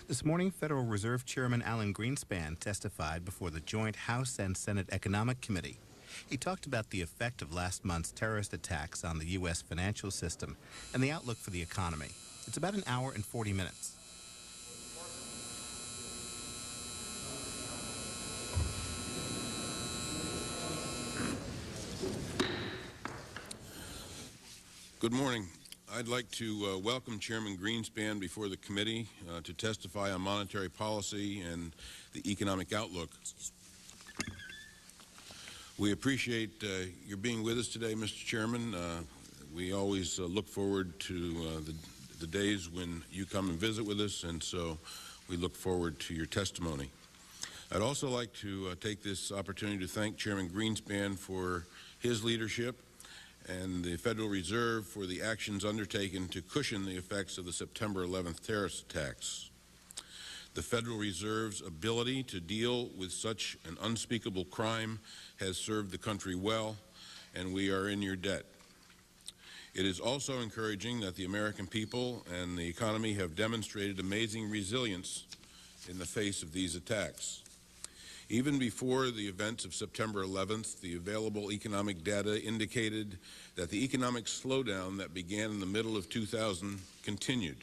This morning, Federal Reserve Chairman Alan Greenspan testified before the joint House and Senate Economic Committee. He talked about the effect of last month's terrorist attacks on the U.S. financial system and the outlook for the economy. It's about an hour and 40 minutes. Good morning. I'd like to welcome Chairman Greenspan before the committee to testify on monetary policy and the economic outlook. We appreciate your being with us today, Mr. Chairman. We always look forward to the days when you come and visit with us, and so we look forward to your testimony. I'd also like to take this opportunity to thank Chairman Greenspan for his leadership and the Federal Reserve for the actions undertaken to cushion the effects of the September 11th terrorist attacks. The Federal Reserve's ability to deal with such an unspeakable crime has served the country well, and we are in your debt. It is also encouraging that the American people and the economy have demonstrated amazing resilience in the face of these attacks. Even before the events of September 11th, the available economic data indicated that the economic slowdown that began in the middle of 2000 continued.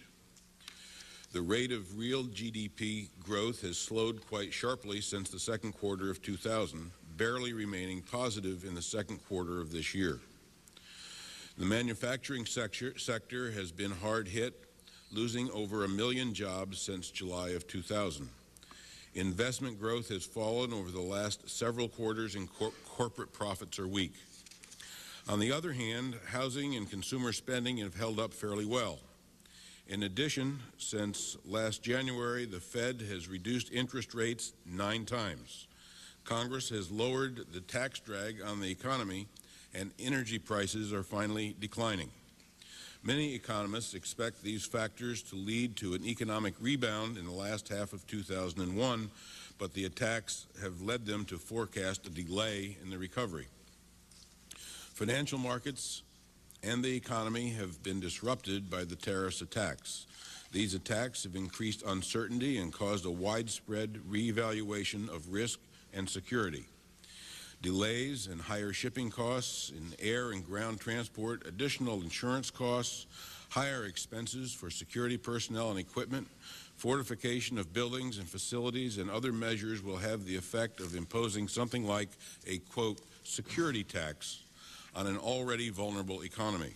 The rate of real GDP growth has slowed quite sharply since the second quarter of 2000, barely remaining positive in the second quarter of this year. The manufacturing sector has been hard hit, losing over 1 million jobs since July of 2000. Investment growth has fallen over the last several quarters, and corporate profits are weak. On the other hand, housing and consumer spending have held up fairly well. In addition, since last January, the Fed has reduced interest rates 9 times. Congress has lowered the tax drag on the economy, and energy prices are finally declining. Many economists expect these factors to lead to an economic rebound in the last half of 2001, but the attacks have led them to forecast a delay in the recovery. Financial markets and the economy have been disrupted by the terrorist attacks. These attacks have increased uncertainty and caused a widespread reevaluation of risk and security. Delays and higher shipping costs in air and ground transport, additional insurance costs, higher expenses for security personnel and equipment, fortification of buildings and facilities, and other measures will have the effect of imposing something like a, quote, security tax on an already vulnerable economy.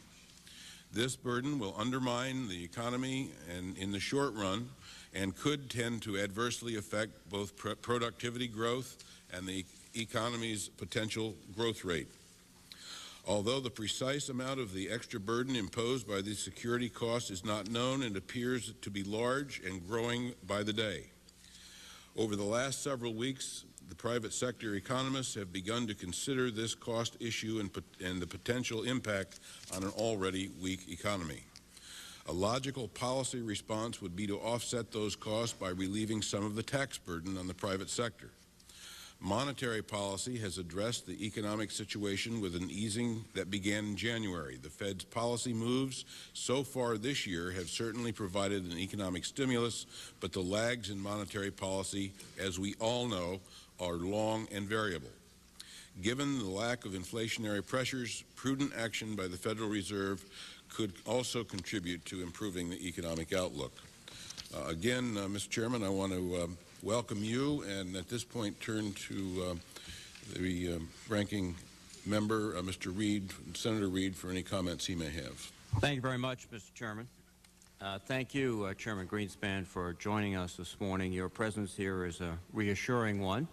This burden will undermine the economy and in the short run and could tend to adversely affect both productivity growth and the economy's potential growth rate. Although the precise amount of the extra burden imposed by these security costs is not known, it appears to be large and growing by the day. Over the last several weeks, the private sector economists have begun to consider this cost issue and the potential impact on an already weak economy. A logical policy response would be to offset those costs by relieving some of the tax burden on the private sector. Monetary policy has addressed the economic situation with an easing that began in January. The Fed's policy moves so far this year have certainly provided an economic stimulus, but the lags in monetary policy, as we all know, are long and variable. Given the lack of inflationary pressures, prudent action by the Federal Reserve could also contribute to improving the economic outlook. Again, Mr. Chairman, I want to welcome you, and at this point turn to the ranking member, Mr. Reid, Senator Reid, for any comments he may have. Thank you very much, Mr. Chairman. Thank you, Chairman Greenspan, for joining us this morning. Your presence here is a reassuring one,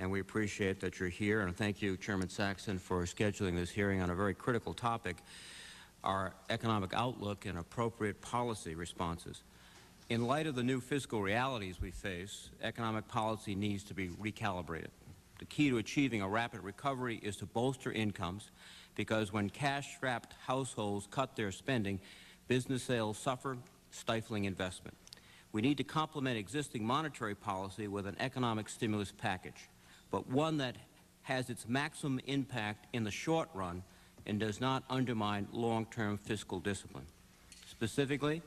and we appreciate that you're here. And thank you, Chairman Saxon, for scheduling this hearing on a very critical topic, our economic outlook and appropriate policy responses. In light of the new fiscal realities we face, economic policy needs to be recalibrated. The key to achieving a rapid recovery is to bolster incomes, because when cash-strapped households cut their spending, business sales suffer, stifling investment. We need to complement existing monetary policy with an economic stimulus package, but one that has its maximum impact in the short run and does not undermine long-term fiscal discipline. Specifically,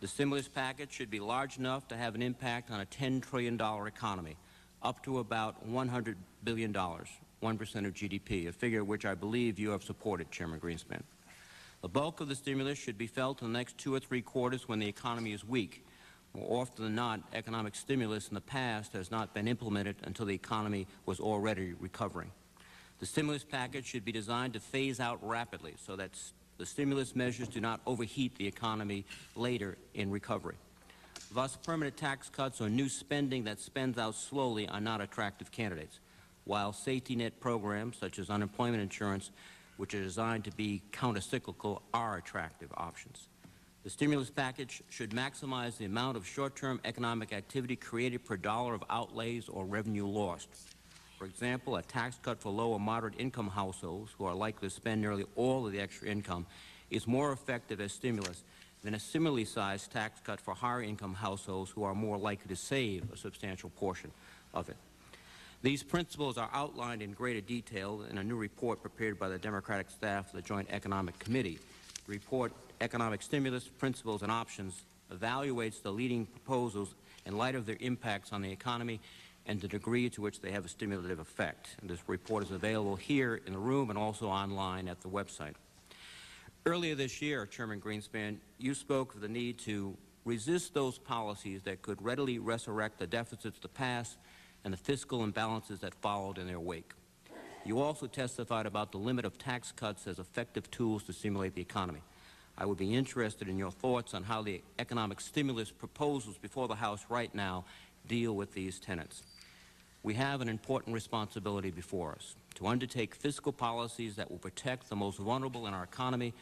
The stimulus package should be large enough to have an impact on a $10 trillion economy, up to about $100 billion, 1% of GDP, a figure which I believe you have supported, Chairman Greenspan. The bulk of the stimulus should be felt in the next 2 or 3 quarters when the economy is weak. More often than not, economic stimulus in the past has not been implemented until the economy was already recovering. The stimulus package should be designed to phase out rapidly so that the stimulus measures do not overheat the economy later in recovery. Thus, permanent tax cuts or new spending that spends out slowly are not attractive candidates, while safety net programs such as unemployment insurance, which are designed to be countercyclical, are attractive options. The stimulus package should maximize the amount of short-term economic activity created per dollar of outlays or revenue lost. For example, a tax cut for low or moderate income households who are likely to spend nearly all of the extra income is more effective as stimulus than a similarly sized tax cut for higher income households who are more likely to save a substantial portion of it. These principles are outlined in greater detail in a new report prepared by the Democratic staff of the Joint Economic Committee. The report, Economic Stimulus, Principles and Options, evaluates the leading proposals in light of their impacts on the economy and the degree to which they have a stimulative effect. And this report is available here in the room and also online at the website. Earlier this year, Chairman Greenspan, you spoke of the need to resist those policies that could readily resurrect the deficits of the past and the fiscal imbalances that followed in their wake. You also testified about the limit of tax cuts as effective tools to stimulate the economy. I would be interested in your thoughts on how the economic stimulus proposals before the House right now deal with these tenets. We have an important responsibility before us to undertake fiscal policies that will protect the most vulnerable in our economy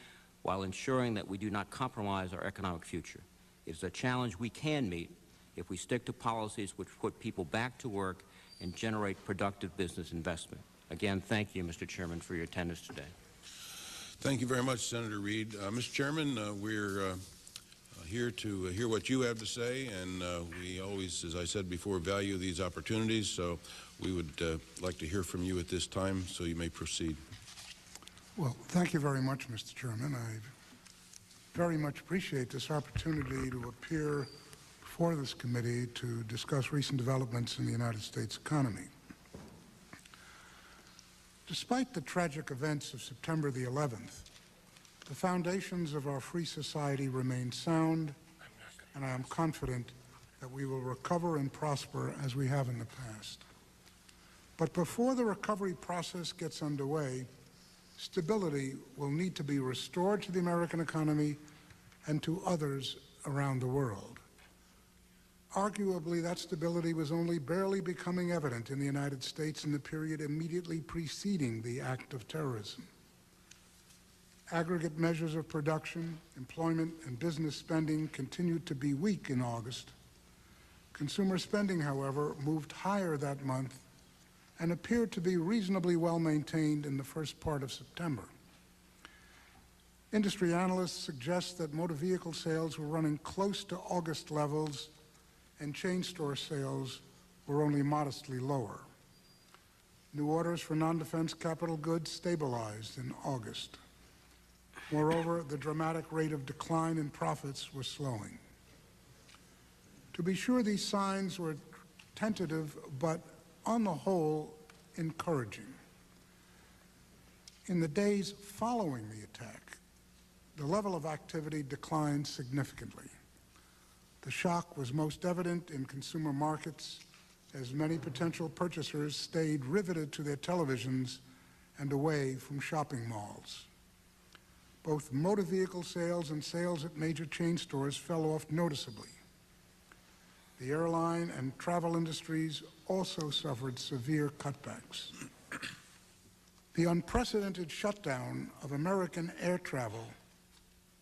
while ensuring that we do not compromise our economic future. It is a challenge we can meet if we stick to policies which put people back to work and generate productive business investment. Again, thank you, Mr. Chairman, for your attendance today. Thank you very much, Senator Reid. Mr. Chairman, we're here to hear what you have to say, and we always, as I said before, value these opportunities, so we would like to hear from you at this time, so you may proceed. Well, thank you very much, Mr. Chairman. I very much appreciate this opportunity to appear before this committee to discuss recent developments in the United States economy. Despite the tragic events of September the 11th, the foundations of our free society remain sound, and I am confident that we will recover and prosper as we have in the past. But before the recovery process gets underway, stability will need to be restored to the American economy and to others around the world. Arguably, that stability was only barely becoming evident in the United States in the period immediately preceding the act of terrorism. Aggregate measures of production, employment, and business spending continued to be weak in August. Consumer spending, however, moved higher that month and appeared to be reasonably well maintained in the first part of September. Industry analysts suggest that motor vehicle sales were running close to August levels and chain store sales were only modestly lower. New orders for non-defense capital goods stabilized in August. Moreover, the dramatic rate of decline in profits was slowing. To be sure, these signs were tentative, but on the whole, encouraging. In the days following the attack, the level of activity declined significantly. The shock was most evident in consumer markets as many potential purchasers stayed riveted to their televisions and away from shopping malls. Both motor vehicle sales and sales at major chain stores fell off noticeably. The airline and travel industries also suffered severe cutbacks. The unprecedented shutdown of American air travel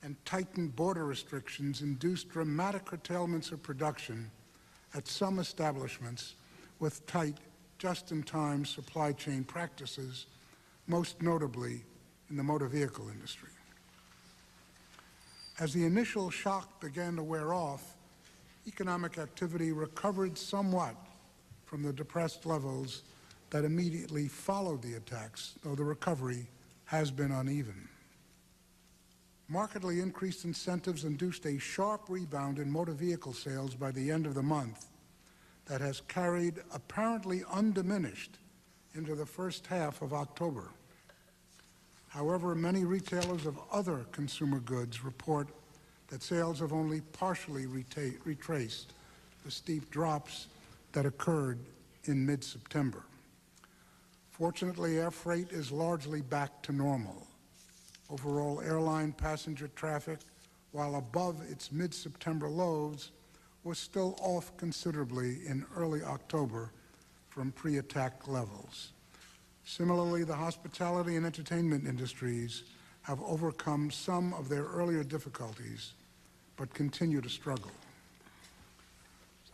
and tightened border restrictions induced dramatic curtailments of production at some establishments with tight, just-in-time supply chain practices, most notably in the motor vehicle industry. As the initial shock began to wear off, economic activity recovered somewhat from the depressed levels that immediately followed the attacks, though the recovery has been uneven. Markedly increased incentives induced a sharp rebound in motor vehicle sales by the end of the month that has carried apparently undiminished into the first half of October. However, many retailers of other consumer goods report that sales have only partially retraced the steep drops that occurred in mid-September. Fortunately, air freight is largely back to normal. Overall airline passenger traffic, while above its mid-September lows, was still off considerably in early October from pre-attack levels. Similarly, the hospitality and entertainment industries have overcome some of their earlier difficulties, but continue to struggle.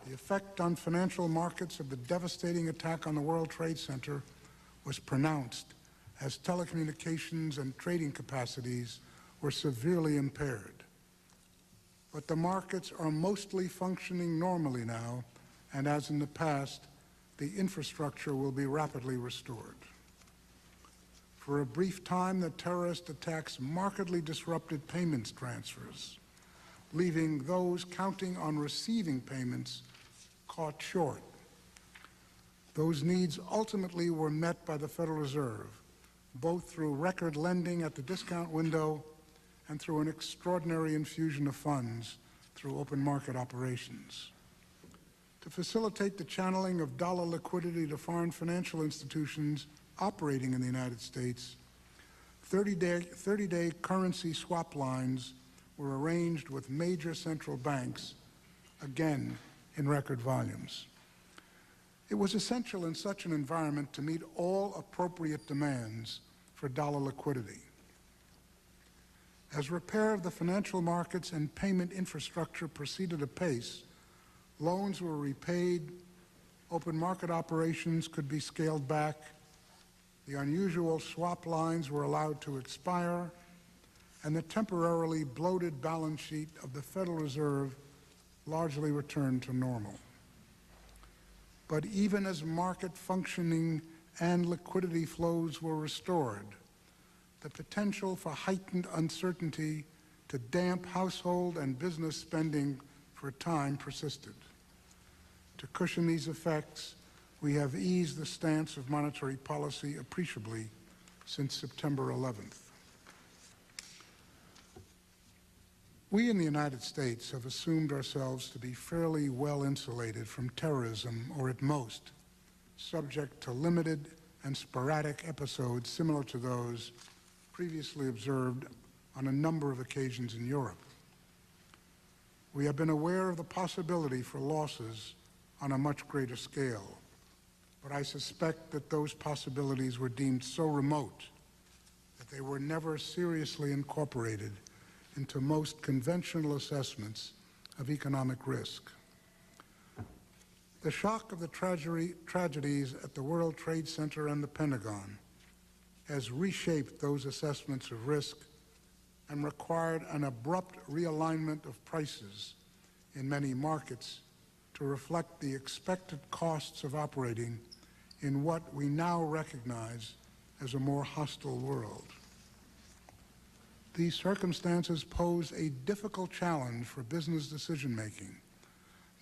The effect on financial markets of the devastating attack on the World Trade Center was pronounced as telecommunications and trading capacities were severely impaired. But the markets are mostly functioning normally now, and as in the past, the infrastructure will be rapidly restored. For a brief time, the terrorist attacks markedly disrupted payments transfers, leaving those counting on receiving payments caught short. Those needs ultimately were met by the Federal Reserve, both through record lending at the discount window and through an extraordinary infusion of funds through open market operations. To facilitate the channeling of dollar liquidity to foreign financial institutions operating in the United States, 30-day currency swap lines were arranged with major central banks, again in record volumes. It was essential in such an environment to meet all appropriate demands for dollar liquidity. As repair of the financial markets and payment infrastructure proceeded apace, loans were repaid, open market operations could be scaled back, the unusual swap lines were allowed to expire, and the temporarily bloated balance sheet of the Federal Reserve largely returned to normal. But even as market functioning and liquidity flows were restored, the potential for heightened uncertainty to damp household and business spending for a time persisted. To cushion these effects, we have eased the stance of monetary policy appreciably since September 11th. We in the United States have assumed ourselves to be fairly well insulated from terrorism, or at most, subject to limited and sporadic episodes similar to those previously observed on a number of occasions in Europe. We have been aware of the possibility for losses on a much greater scale, but I suspect that those possibilities were deemed so remote that they were never seriously incorporated into most conventional assessments of economic risk. The shock of the tragedies at the World Trade Center and the Pentagon has reshaped those assessments of risk and required an abrupt realignment of prices in many markets to reflect the expected costs of operating in what we now recognize as a more hostile world. These circumstances pose a difficult challenge for business decision-making,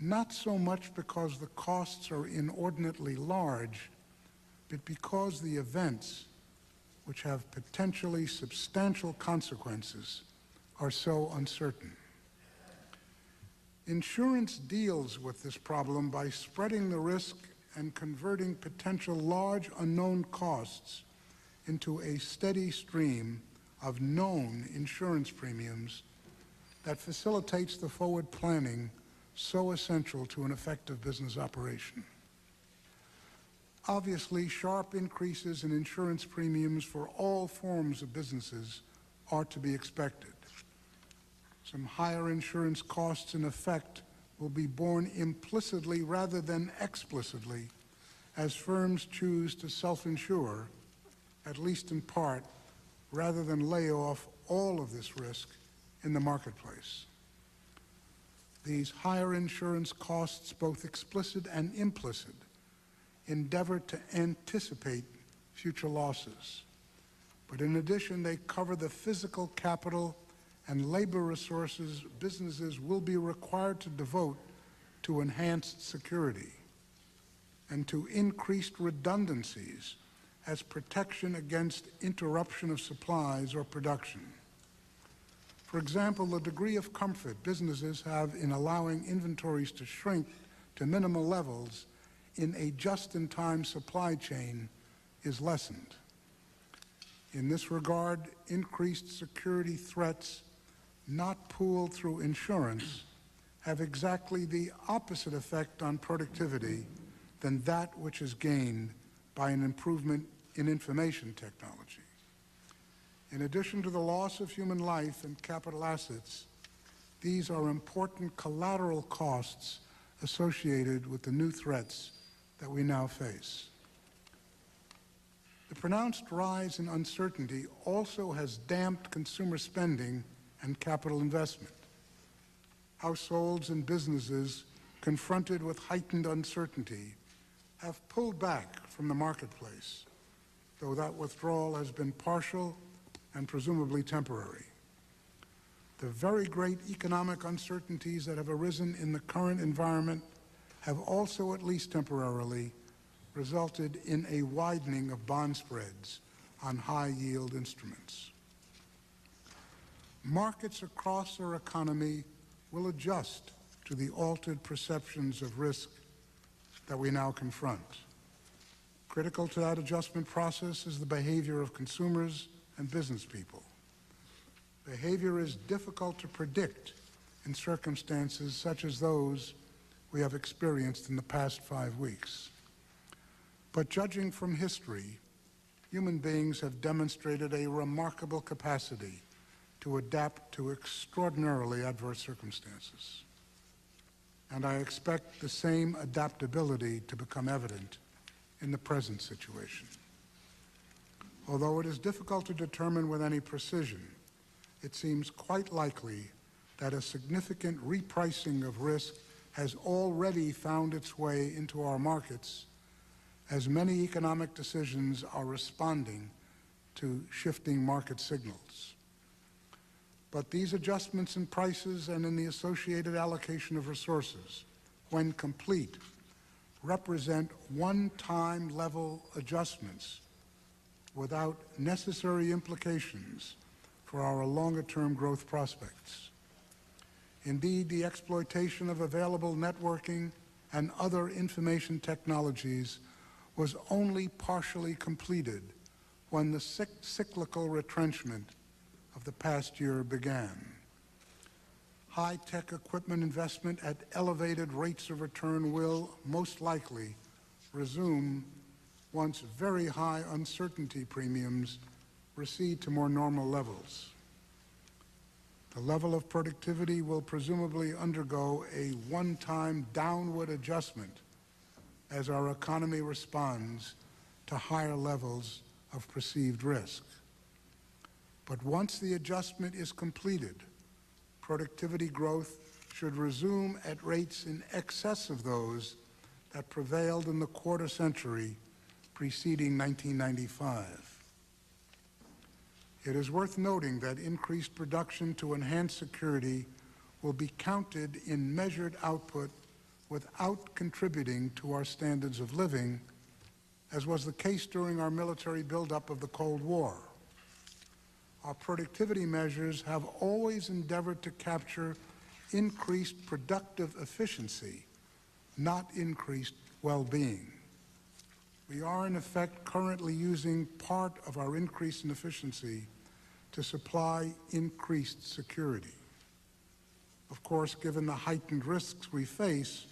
not so much because the costs are inordinately large, but because the events, which have potentially substantial consequences, are so uncertain. Insurance deals with this problem by spreading the risk and converting potential large unknown costs into a steady stream of known insurance premiums that facilitates the forward planning so essential to an effective business operation. Obviously, sharp increases in insurance premiums for all forms of businesses are to be expected. Some higher insurance costs, in effect, will be borne implicitly rather than explicitly as firms choose to self-insure, at least in part, rather than lay off all of this risk in the marketplace. These higher insurance costs, both explicit and implicit, endeavor to anticipate future losses. But in addition, they cover the physical capital and labor resources businesses will be required to devote to enhanced security and to increased redundancies as protection against interruption of supplies or production. For example, the degree of comfort businesses have in allowing inventories to shrink to minimal levels in a just-in-time supply chain is lessened. In this regard, increased security threats not pooled through insurance have exactly the opposite effect on productivity than that which is gained by an improvement in information technology. In addition to the loss of human life and capital assets, these are important collateral costs associated with the new threats that we now face. The pronounced rise in uncertainty also has damped consumer spending and capital investment. Households and businesses confronted with heightened uncertainty have pulled back from the marketplace, though that withdrawal has been partial and presumably temporary. The very great economic uncertainties that have arisen in the current environment have also, at least temporarily, resulted in a widening of bond spreads on high-yield instruments. Markets across our economy will adjust to the altered perceptions of risk that we now confront. Critical to that adjustment process is the behavior of consumers and business people. Behavior is difficult to predict in circumstances such as those we have experienced in the past 5 weeks. But judging from history, human beings have demonstrated a remarkable capacity to adapt to extraordinarily adverse circumstances. And I expect the same adaptability to become evident in the present situation. Although it is difficult to determine with any precision, it seems quite likely that a significant repricing of risk has already found its way into our markets as many economic decisions are responding to shifting market signals. But these adjustments in prices and in the associated allocation of resources, when complete, represent one-time level adjustments without necessary implications for our longer-term growth prospects. Indeed, the exploitation of available networking and other information technologies was only partially completed when the cyclical retrenchment of the past year began. High-tech equipment investment at elevated rates of return will most likely resume once very high uncertainty premiums recede to more normal levels. The level of productivity will presumably undergo a one-time downward adjustment as our economy responds to higher levels of perceived risk. But once the adjustment is completed, productivity growth should resume at rates in excess of those that prevailed in the quarter century preceding 1995. It is worth noting that increased production to enhance security will be counted in measured output without contributing to our standards of living, as was the case during our military buildup of the Cold War. Our productivity measures have always endeavored to capture increased productive efficiency, not increased well-being. We are, in effect, currently using part of our increase in efficiency to supply increased security. Of course, given the heightened risks we face,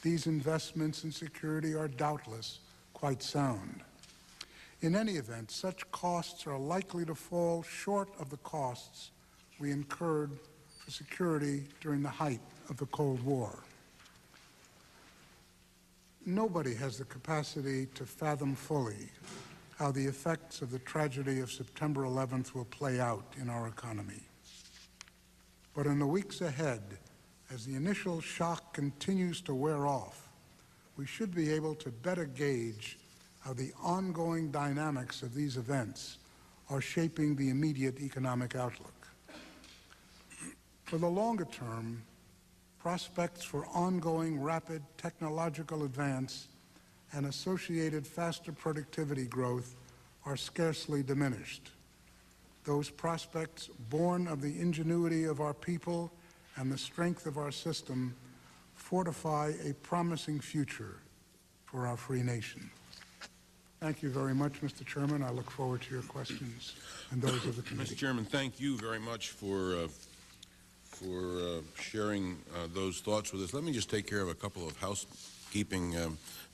these investments in security are doubtless quite sound. In any event, such costs are likely to fall short of the costs we incurred for security during the height of the Cold War. Nobody has the capacity to fathom fully how the effects of the tragedy of September 11th will play out in our economy. But in the weeks ahead, as the initial shock continues to wear off, we should be able to better gauge how the ongoing dynamics of these events are shaping the immediate economic outlook. For the longer term, prospects for ongoing rapid technological advance and associated faster productivity growth are scarcely diminished. Those prospects, born of the ingenuity of our people and the strength of our system, fortify a promising future for our free nation. Thank you very much, Mr. Chairman. I look forward to your questions and those of the committee. Mr. Chairman, thank you very much for sharing those thoughts with us. Let me just take care of a couple of housekeeping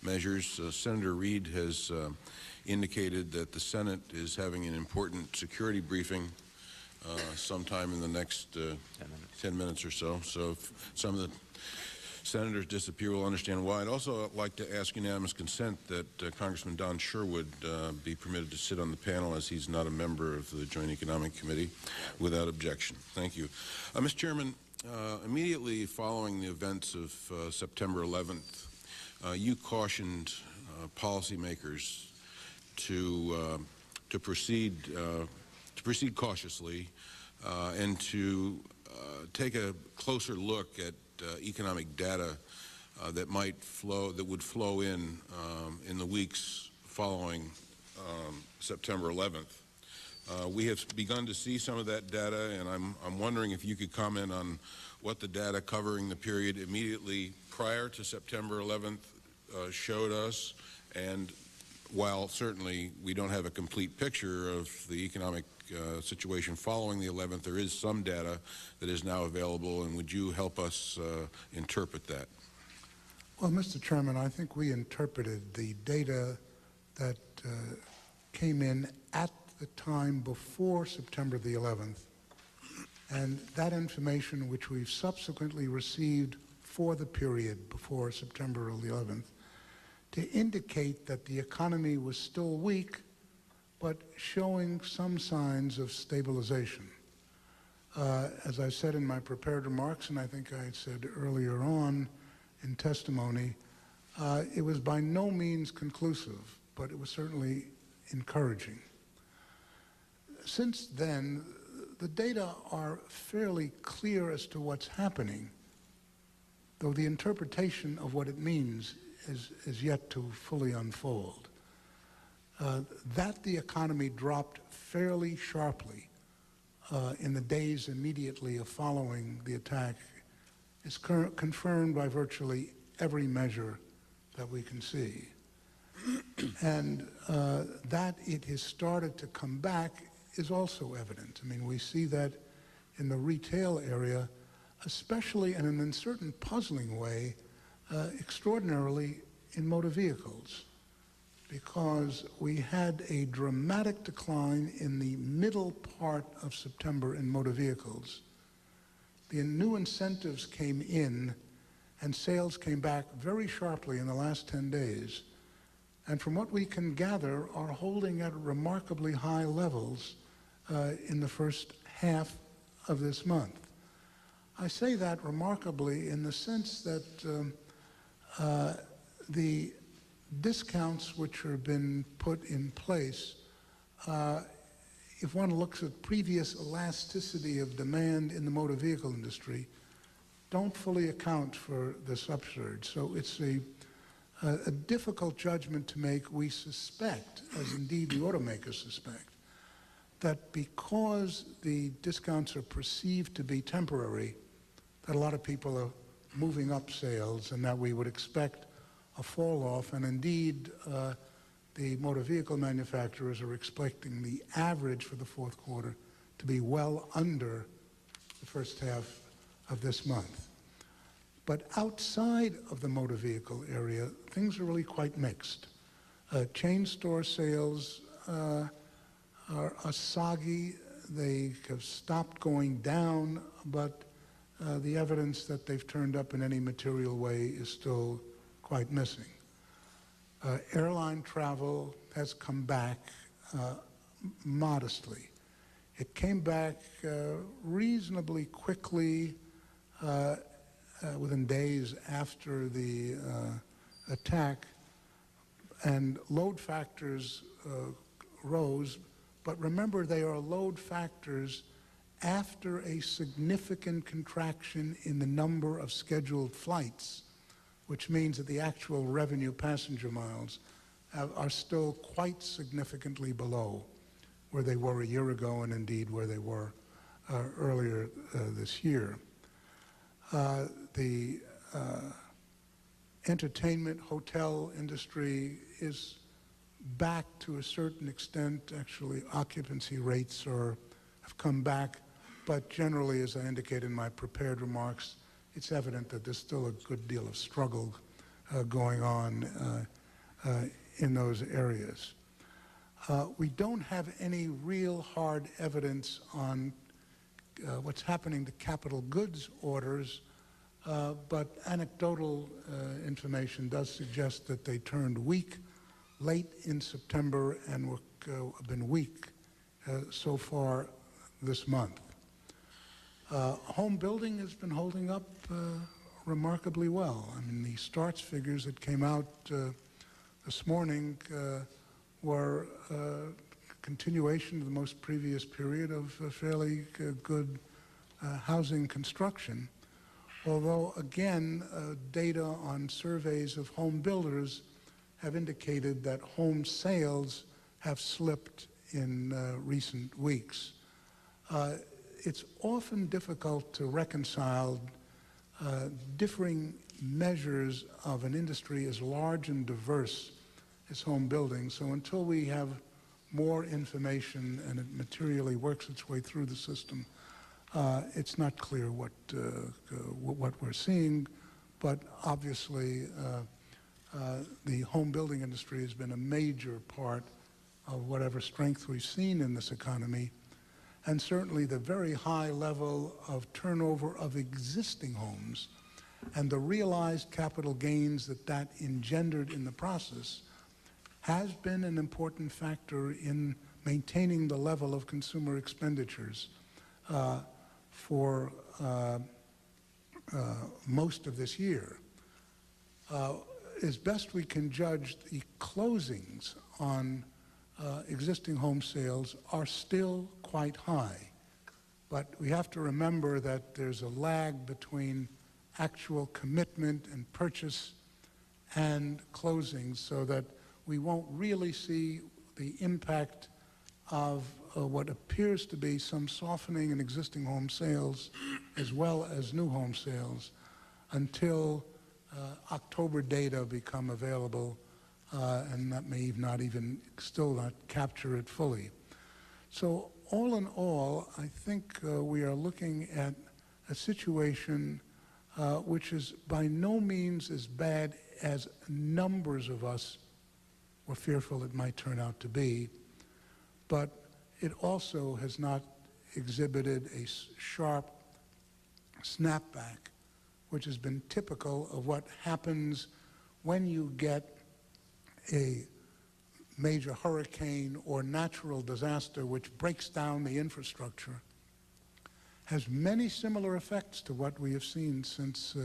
measures. Senator Reid has indicated that the Senate is having an important security briefing sometime in the next 10 minutes or so. So if some of the senators disappear, we'll understand why. I'd also like to ask unanimous consent that Congressman Don Sherwood be permitted to sit on the panel, as he's not a member of the Joint Economic Committee, without objection. Thank you. Mr. Chairman, immediately following the events of September 11th, you cautioned policymakers to proceed cautiously and to take a closer look at economic data that would flow in the weeks following September 11th. We have begun to see some of that data, and I'm wondering if you could comment on what the data covering the period immediately prior to September 11th showed us, and while certainly we don't have a complete picture of the economic situation following the 11th, there is some data that is now available, and would you help us interpret that? Well, Mr. Chairman, I think we interpreted the data that came in at the time before September the 11th, and that information which we've subsequently received for the period before September the 11th, to indicate that the economy was still weak, but showing some signs of stabilization. As I said in my prepared remarks, and I think I said earlier on in testimony, it was by no means conclusive, but it was certainly encouraging. Since then, the data are fairly clear as to what's happening, though the interpretation of what it means is yet to fully unfold. That the economy dropped fairly sharply in the days immediately following the attack is confirmed by virtually every measure that we can see. And that it has started to come back is also evident. I mean, we see that in the retail area, especially and in a certain puzzling way, extraordinarily in motor vehicles, because we had a dramatic decline in the middle part of September in motor vehicles. The new incentives came in and sales came back very sharply in the last 10 days, and from what we can gather are holding at remarkably high levels in the first half of this month. I say that remarkably in the sense that the discounts which have been put in place, if one looks at previous elasticity of demand in the motor vehicle industry, don't fully account for this upsurge. So it's a difficult judgment to make. We suspect, as indeed the automakers suspect, that because the discounts are perceived to be temporary, that a lot of people are moving up sales, and that we would expect a fall off. And indeed, the motor vehicle manufacturers are expecting the average for the fourth quarter to be well under the first half of this month. But outside of the motor vehicle area, things are really quite mixed. Chain store sales are soggy. They have stopped going down, but the evidence that they've turned up in any material way is still quite missing. Airline travel has come back modestly. It came back reasonably quickly within days after the attack, and load factors rose, but remember they are load factors after a significant contraction in the number of scheduled flights, which means that the actual revenue passenger miles are still quite significantly below where they were a year ago and indeed where they were earlier this year. The entertainment hotel industry is back to a certain extent. Actually, occupancy rates have come back, but generally, as I indicated in my prepared remarks, it's evident that there's still a good deal of struggle going on in those areas. We don't have any real hard evidence on what's happening to capital goods orders, but anecdotal information does suggest that they turned weak late in September and have been weak so far this month. Home building has been holding up remarkably well. I mean, the starts figures that came out this morning were a continuation of the most previous period of fairly good housing construction. Although, again, data on surveys of home builders have indicated that home sales have slipped in recent weeks. It's often difficult to reconcile differing measures of an industry as large and diverse as home building. So until we have more information and it materially works its way through the system, it's not clear what we're seeing. But obviously, the home building industry has been a major part of whatever strength we've seen in this economy. And certainly the very high level of turnover of existing homes and the realized capital gains that engendered in the process has been an important factor in maintaining the level of consumer expenditures for most of this year. As best we can judge, the closings on existing home sales are still quite high. But we have to remember that there's a lag between actual commitment and purchase and closings, so that we won't really see the impact of what appears to be some softening in existing home sales as well as new home sales until October data become available, and that may still not capture it fully. So all in all, I think we are looking at a situation which is by no means as bad as numbers of us were fearful it might turn out to be, but it also has not exhibited a sharp snapback, which has been typical of what happens when you get a major hurricane or natural disaster which breaks down the infrastructure. Has many similar effects to what we have seen since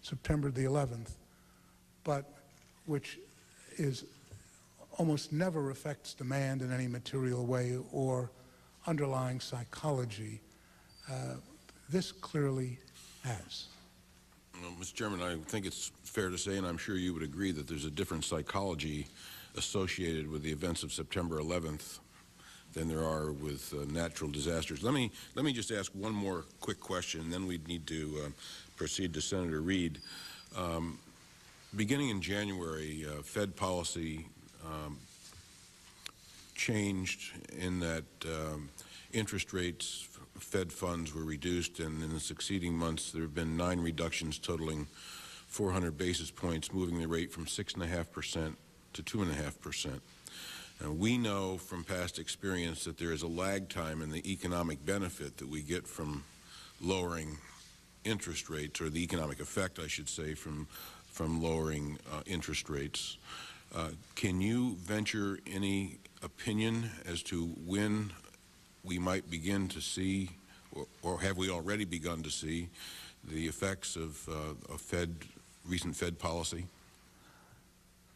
September the 11th, but which almost never affects demand in any material way or underlying psychology. This clearly has. Well, Mr. Chairman, I think it's fair to say, and I'm sure you would agree, that there's a different psychology associated with the events of September 11th than there are with natural disasters. Let me just ask one more quick question, and then we'd need to proceed to Senator Reid. Beginning in January, Fed policy changed in that interest rates, Fed funds were reduced, and in the succeeding months there have been 9 reductions totaling 400 basis points, moving the rate from 6.5% to 2.5%. We know from past experience that there is a lag time in the economic benefit that we get from lowering interest rates, or the economic effect, I should say, from lowering interest rates. Can you venture any opinion as to when we might begin to see, or have we already begun to see, the effects of recent Fed policy?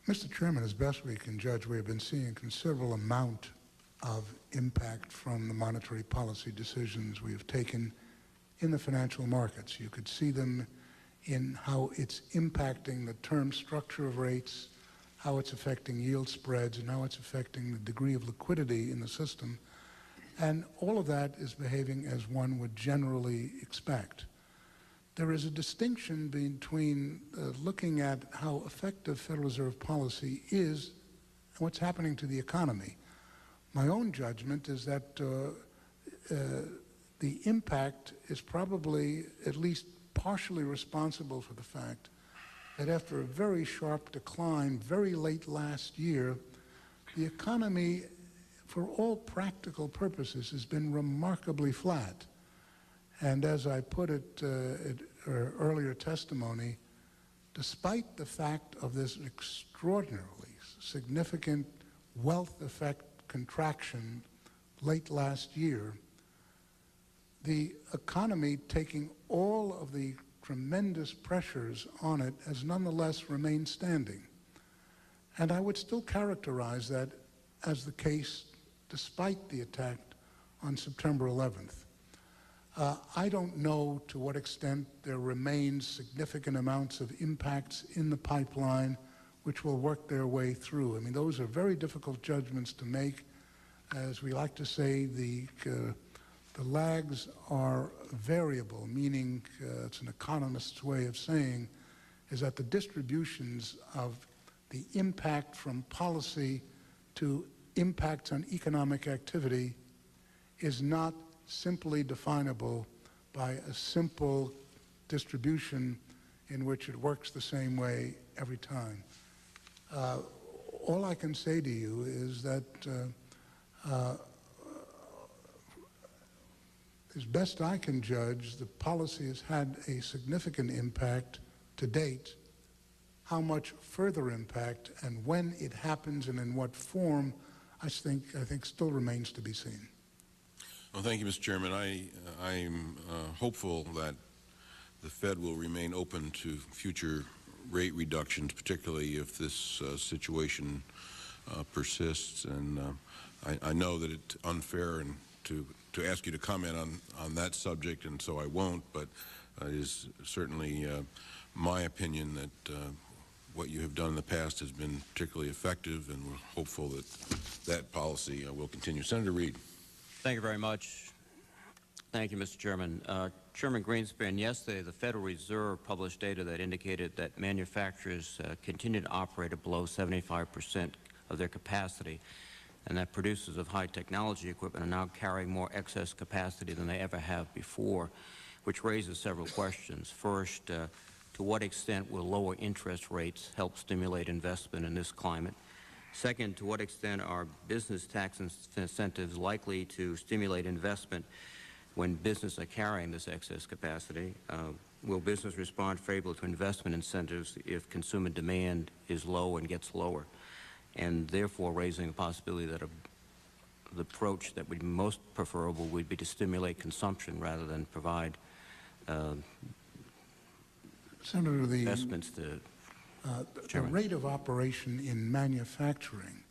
Mr. Chairman, as best we can judge, we have been seeing a considerable amount of impact from the monetary policy decisions we have taken in the financial markets. You could see them in how it's impacting the term structure of rates, how it's affecting yield spreads, and how it's affecting the degree of liquidity in the system. And all of that is behaving as one would generally expect. There is a distinction between looking at how effective Federal Reserve policy is and what's happening to the economy. My own judgment is that the impact is probably at least partially responsible for the fact that after a very sharp decline very late last year, the economy, for all practical purposes, has been remarkably flat. And as I put it in earlier testimony, despite the fact of this extraordinarily significant wealth effect contraction late last year, the economy, taking all of the tremendous pressures on it, has nonetheless remained standing. And I would still characterize that as the case despite the attack on September 11th. I don't know to what extent there remains significant amounts of impacts in the pipeline which will work their way through. I mean, those are very difficult judgments to make. As we like to say, the lags are variable, meaning it's an economist's way of saying is that the distributions of the impact from policy to impacts on economic activity is not simply definable by a simple distribution in which it works the same way every time. All I can say to you is that as best I can judge, the policy has had a significant impact to date. How much further impact and when it happens and in what form, I think still remains to be seen. Well, thank you, Mr. Chairman. I'm hopeful that the Fed will remain open to future rate reductions, particularly if this situation persists. And I know that it's unfair to ask you to comment on that subject, and so I won't, but it is certainly my opinion that what you have done in the past has been particularly effective, and we're hopeful that that policy will continue. Senator Reid. Thank you very much. Thank you, Mr. Chairman. Chairman Greenspan, yesterday the Federal Reserve published data that indicated that manufacturers continue to operate at below 75% of their capacity, and that producers of high technology equipment are now carrying more excess capacity than they ever have before, which raises several questions. First, to what extent will lower interest rates help stimulate investment in this climate? Second, to what extent are business tax incentives likely to stimulate investment when businesses are carrying this excess capacity? Will business respond favorably to investment incentives if consumer demand is low and gets lower? And therefore raising the possibility that the approach that would be most preferable would be to stimulate consumption rather than provide Senator, investments to the rate of operation in manufacturing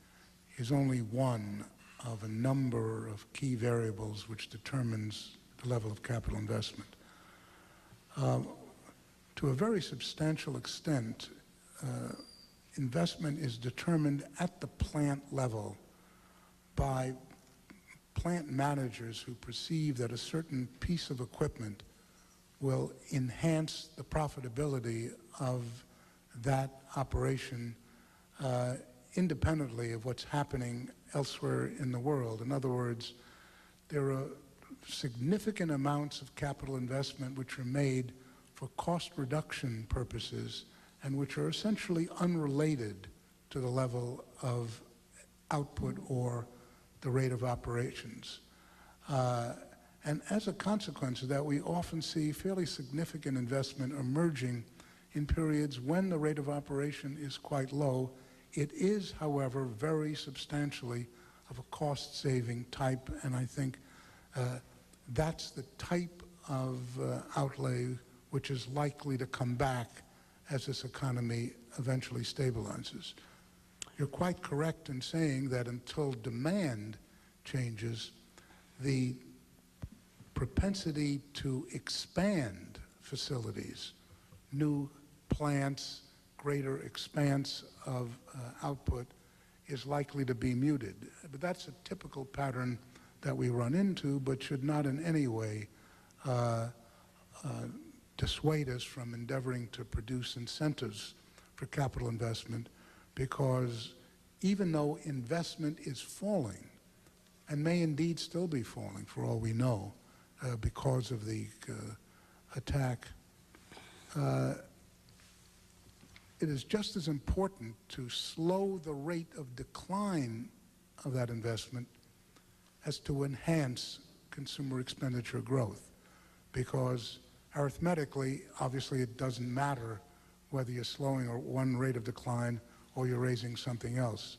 is only one of a number of key variables which determines the level of capital investment. To a very substantial extent, investment is determined at the plant level by plant managers who perceive that a certain piece of equipment will enhance the profitability of that operation independently of what's happening elsewhere in the world. In other words, there are significant amounts of capital investment which are made for cost reduction purposes and which are essentially unrelated to the level of output or the rate of operations. And as a consequence of that, we often see fairly significant investment emerging in periods when the rate of operation is quite low. It is, however, very substantially of a cost-saving type, and I think that's the type of outlay which is likely to come back as this economy eventually stabilizes. You're quite correct in saying that until demand changes, the propensity to expand facilities, new plants, greater expanse of output is likely to be muted. But that's a typical pattern that we run into, but should not in any way dissuade us from endeavoring to produce incentives for capital investment, because even though investment is falling, and may indeed still be falling for all we know because of the attack, it is just as important to slow the rate of decline of that investment as to enhance consumer expenditure growth, because arithmetically, obviously, it doesn't matter whether you're slowing one rate of decline or you're raising something else.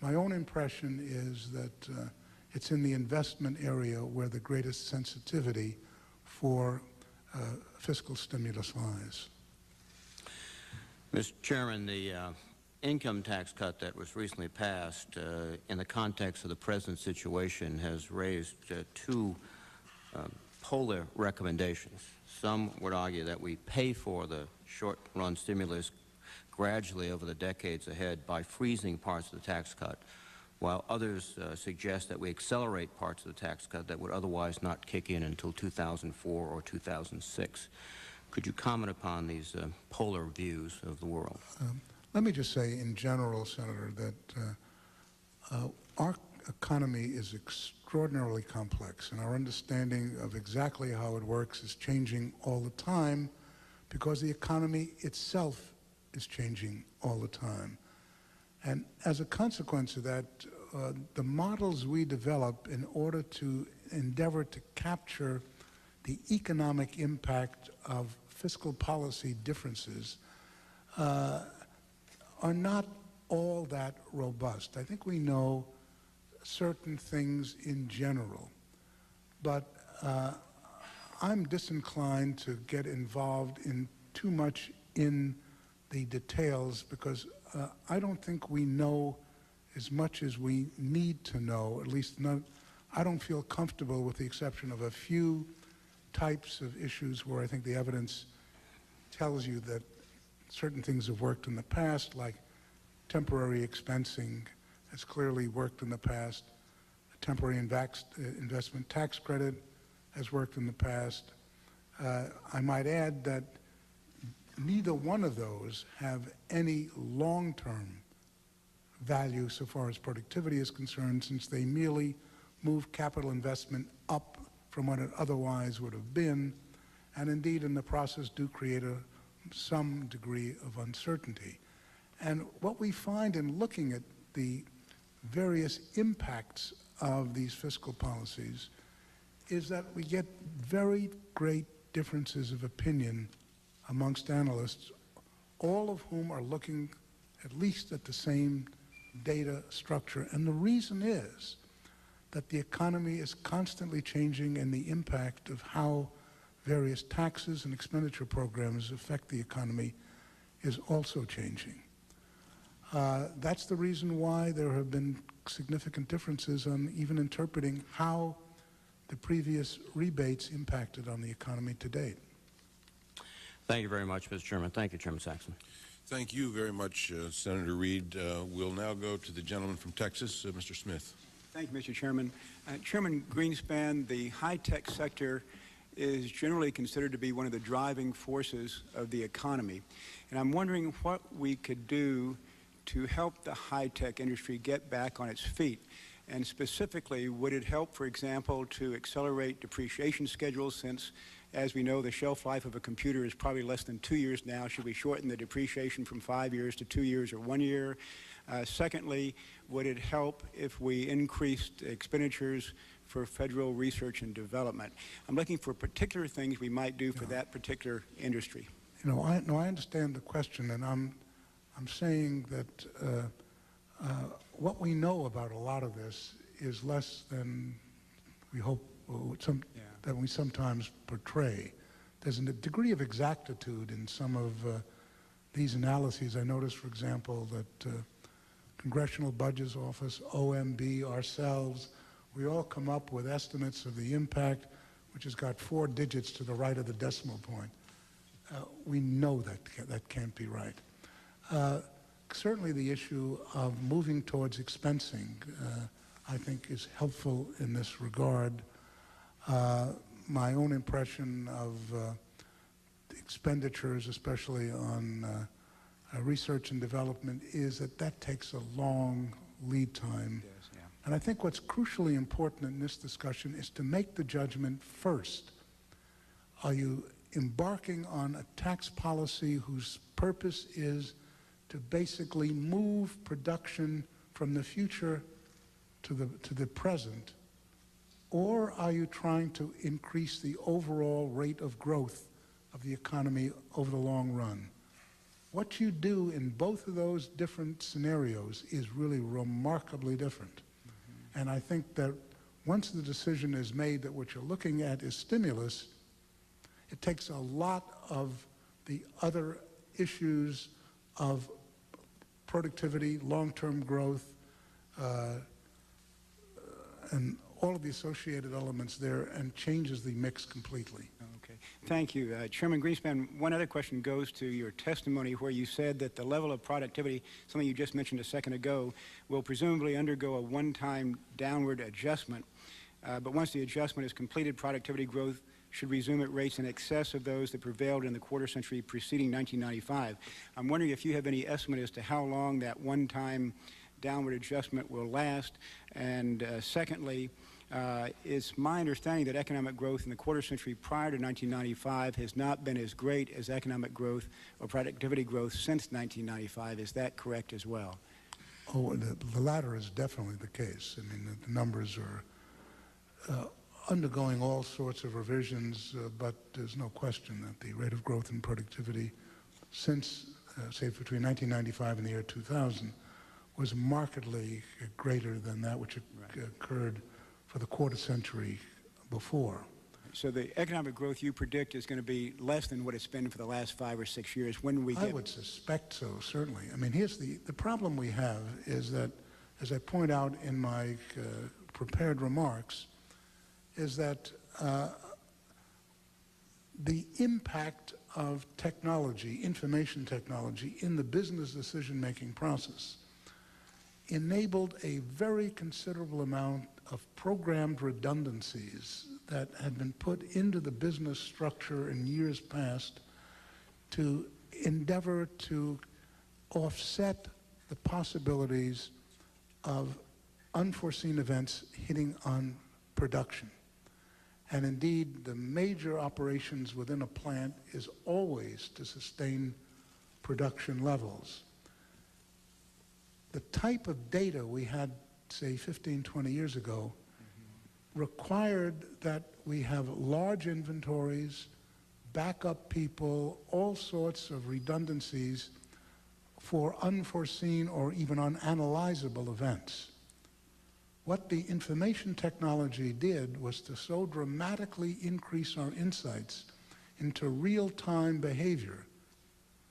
My own impression is that it's in the investment area where the greatest sensitivity for fiscal stimulus lies. Mr. Chairman, the income tax cut that was recently passed in the context of the present situation has raised two polar recommendations. Some would argue that we pay for the short-run stimulus gradually over the decades ahead by freezing parts of the tax cut, while others suggest that we accelerate parts of the tax cut that would otherwise not kick in until 2004 or 2006. Could you comment upon these polar views of the world? Let me just say in general, Senator, that our economy is extraordinarily complex, and our understanding of exactly how it works is changing all the time, because the economy itself is changing all the time. And as a consequence of that, the models we develop in order to endeavor to capture the economic impact of fiscal policy differences are not all that robust. I think we know certain things in general, but I'm disinclined to get involved in too much in the details, because I don't think we know as much as we need to know, at least not. I don't feel comfortable, with the exception of a few types of issues where I think the evidence tells you that certain things have worked in the past, like temporary expensing has clearly worked in the past. A temporary investment tax credit has worked in the past. I might add that neither one of those have any long-term value so far as productivity is concerned, since they merely move capital investment up from what it otherwise would have been, and indeed in the process do create some degree of uncertainty. And what we find in looking at the various impacts of these fiscal policies is that we get very great differences of opinion amongst analysts, all of whom are looking at least at the same data structure. And the reason is that the economy is constantly changing, and the impact of how various taxes and expenditure programs affect the economy is also changing. That's the reason why there have been significant differences on even interpreting how the previous rebates impacted on the economy to date. Thank you very much, Mr. Chairman. Thank you, Chairman Saxon. Thank you very much, Senator Reid. We'll now go to the gentleman from Texas, Mr. Smith. Thank you, Mr. Chairman. Chairman Greenspan, the high-tech sector is generally considered to be one of the driving forces of the economy. And I'm wondering what we could do to help the high-tech industry get back on its feet. And specifically, would it help, for example, to accelerate depreciation schedules, since, as we know, the shelf life of a computer is probably less than 2 years now? Should we shorten the depreciation from 5 years to 2 years or 1 year? Secondly, would it help if we increased expenditures for federal research and development? I'm looking for particular things we might do for that particular industry. You know, I understand the question, and I'm saying that what we know about a lot of this is less than we hope, that we sometimes portray. There's a degree of exactitude in some of these analyses. I noticed, for example, that Congressional Budget Office, OMB, ourselves, We all come up with estimates of the impact, which has got 4 digits to the right of the decimal point. We know that can't be right. Certainly the issue of moving towards expensing, I think, is helpful in this regard. My own impression of expenditures, especially on research and development, is that takes a long lead time. Yes, yeah. And I think what's crucially important in this discussion is to make the judgment first. Are you embarking on a tax policy whose purpose is to basically move production from the future to the present? Or are you trying to increase the overall rate of growth of the economy over the long run? What you do in both of those different scenarios is really remarkably different. And I think that once the decision is made that what you're looking at is stimulus, it takes a lot of the other issues of productivity, long-term growth, and all of the associated elements there, and changes the mix completely. Okay. Thank you. Chairman Greenspan, one other question goes to your testimony where you said that the level of productivity, something you just mentioned a second ago, will presumably undergo a one-time downward adjustment. But once the adjustment is completed, productivity growth should resume at rates in excess of those that prevailed in the quarter century preceding 1995. I'm wondering if you have any estimate as to how long that one-time downward adjustment will last. And secondly, it's my understanding that economic growth in the quarter century prior to 1995 has not been as great as economic growth or productivity growth since 1995. Is that correct as well? Oh, the latter is definitely the case. I mean, the numbers are undergoing all sorts of revisions, but there's no question that the rate of growth in productivity since, say, between 1995 and the year 2000 was markedly greater than that which occurred for the quarter century before. So the economic growth you predict is going to be less than what it's been for the last 5 or 6 years. When we get... I would suspect so, certainly. I mean, here's the problem we have is that, as I point out in my prepared remarks, is that the impact of technology, information technology, in the business decision-making process enabled a very considerable amount of programmed redundancies that had been put into the business structure in years past to endeavor to offset the possibilities of unforeseen events hitting on production. And indeed, the major operations within a plant is always to sustain production levels. The type of data we had, say, 15, 20 years ago required that we have large inventories, backup people, all sorts of redundancies for unforeseen or even unanalyzable events. What the information technology did was to so dramatically increase our insights into real-time behavior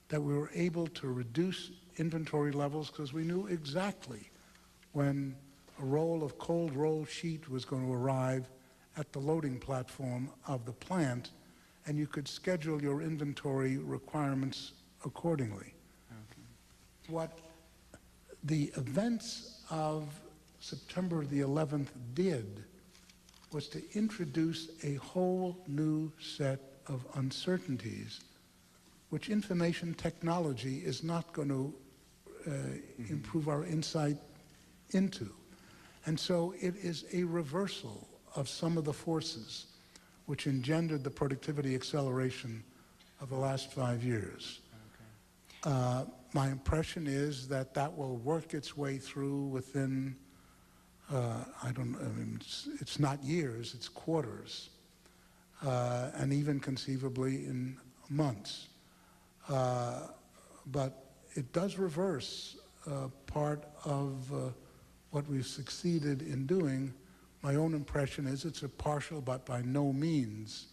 that we were able to reduce inventory levels because we knew exactly when a roll of cold roll sheet was going to arrive at the loading platform of the plant, and you could schedule your inventory requirements accordingly. Okay. What the events of September the 11th did was to introduce a whole new set of uncertainties which information technology is not going to improve our insight into. And so it is a reversal of some of the forces which engendered the productivity acceleration of the last 5 years. Okay. My impression is that that will work its way through within, it's not years, it's quarters, and even conceivably in months. But it does reverse part of what we've succeeded in doing. My own impression is it's a partial, but by no means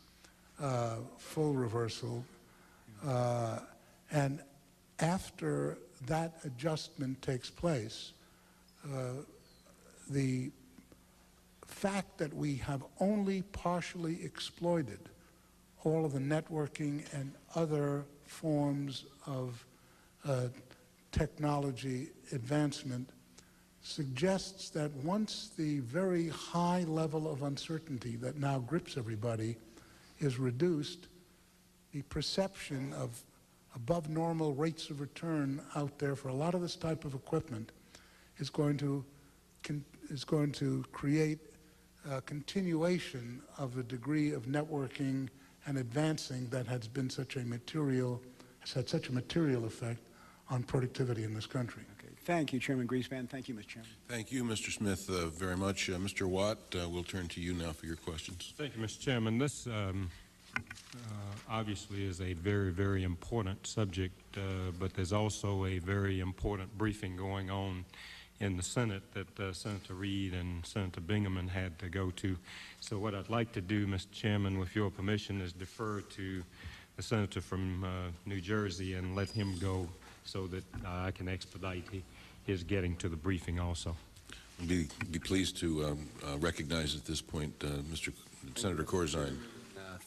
full reversal. And after that adjustment takes place, the fact that we have only partially exploited all of the networking and other forms of technology advancement suggests that once the very high level of uncertainty that now grips everybody is reduced, the perception of above normal rates of return out there for a lot of this type of equipment is going to create a continuation of the degree of networking and advancing that has had such a material effect on productivity in this country. Okay. Thank you, Chairman Greenspan. Thank you, Mr. Chairman. Thank you, Mr. Smith, very much. Mr. Watt, we'll turn to you now for your questions. Thank you, Mr. Chairman. This obviously is a very, very important subject, but there's also a very important briefing going on in the Senate that Senator Reid and Senator Bingaman had to go to. So what I'd like to do, Mr. Chairman, with your permission, is defer to the senator from New Jersey and let him go so that I can expedite his getting to the briefing also. I'd be pleased to recognize at this point Senator Corzine.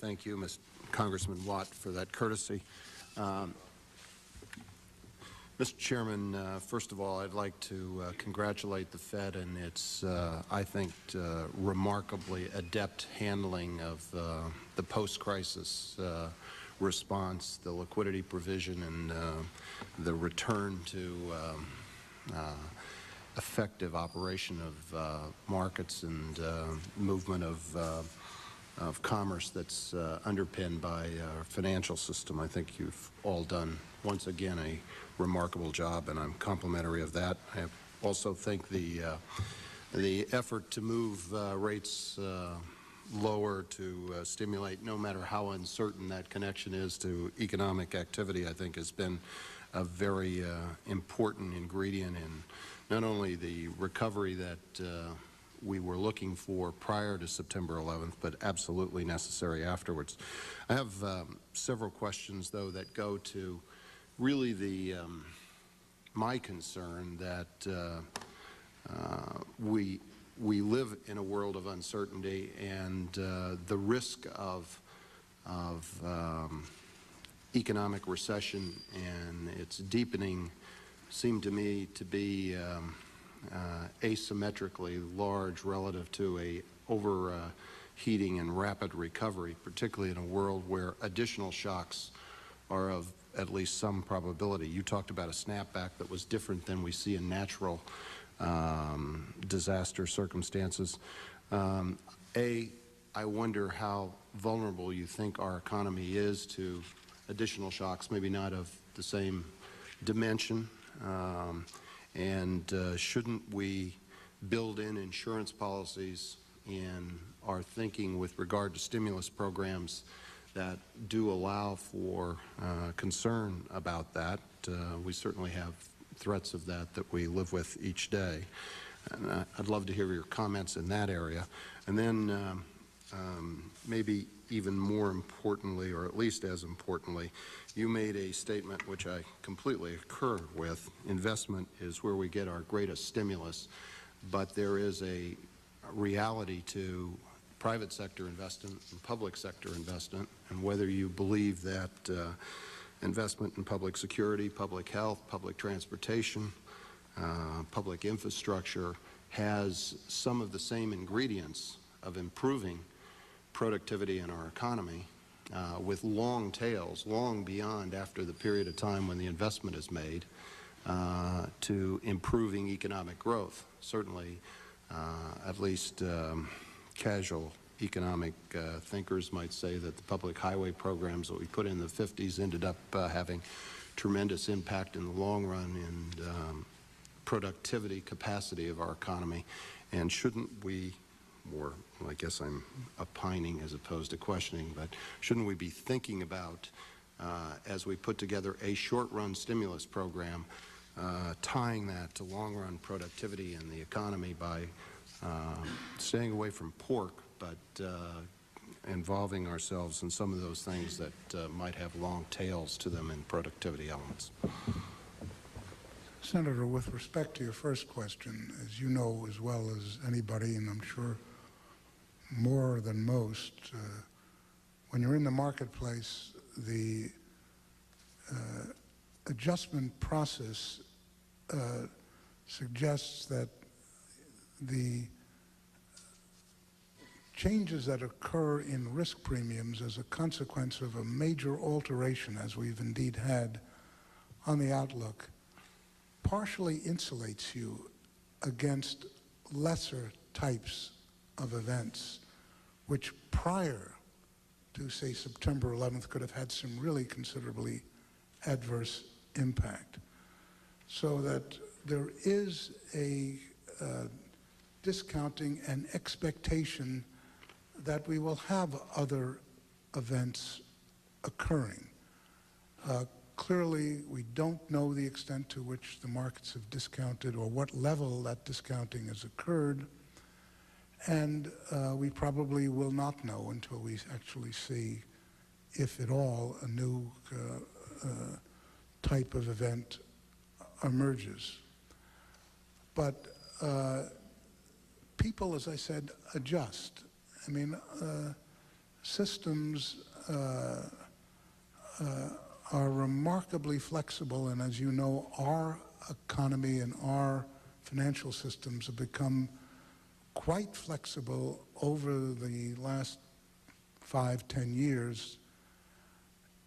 Thank you, Mr. Congressman Watt, for that courtesy. Mr. Chairman, first of all, I'd like to congratulate the Fed and its, I think, remarkably adept handling of the post-crisis response, the liquidity provision, and the return to effective operation of markets and movement of commerce that's underpinned by our financial system. I think you've all done, once again, a remarkable job, and I'm complimentary of that. I also think the effort to move rates lower to stimulate, no matter how uncertain that connection is to economic activity, I think has been a very important ingredient in not only the recovery that we were looking for prior to September 11th, but absolutely necessary afterwards. I have several questions, though, that go to really my concern that we live in a world of uncertainty, and the risk of economic recession and its deepening seem to me to be asymmetrically large relative to a overheating and rapid recovery, particularly in a world where additional shocks are of at least some probability. You talked about a snapback that was different than we see in natural disaster circumstances. I wonder how vulnerable you think our economy is to additional shocks, maybe not of the same dimension, and shouldn't we build in insurance policies in our thinking with regard to stimulus programs that do allow for concern about that? We certainly have threats of that we live with each day. And I'd love to hear your comments in that area. And then maybe even more importantly, or at least as importantly, you made a statement which I completely concur with. Investment is where we get our greatest stimulus, but there is a reality to private sector investment and public sector investment, and whether you believe that investment in public security, public health, public transportation, public infrastructure has some of the same ingredients of improving productivity in our economy with long tails, long beyond after the period of time when the investment is made, to improving economic growth. Certainly, at least casual economic thinkers might say that the public highway programs that we put in the 50s ended up having tremendous impact in the long run and productivity capacity of our economy. And shouldn't we, or well, I guess I'm opining as opposed to questioning, but shouldn't we be thinking about, as we put together a short-run stimulus program, tying that to long-run productivity in the economy by staying away from pork, but involving ourselves in some of those things that might have long tails to them in productivity elements? Senator, with respect to your first question, as you know as well as anybody, and I'm sure more than most. When you're in the marketplace, the adjustment process suggests that the changes that occur in risk premiums as a consequence of a major alteration, as we've indeed had on the outlook, partially insulates you against lesser types of events, which prior to, say, September 11th could have had some really considerably adverse impact. So that there is a discounting and expectation that we will have other events occurring. Clearly, we don't know the extent to which the markets have discounted or what level that discounting has occurred, and we probably will not know until we actually see, if at all, a new type of event emerges. But people, as I said, adjust. I mean, systems are remarkably flexible, and as you know, our economy and our financial systems have become quite flexible over the last 5-10 years.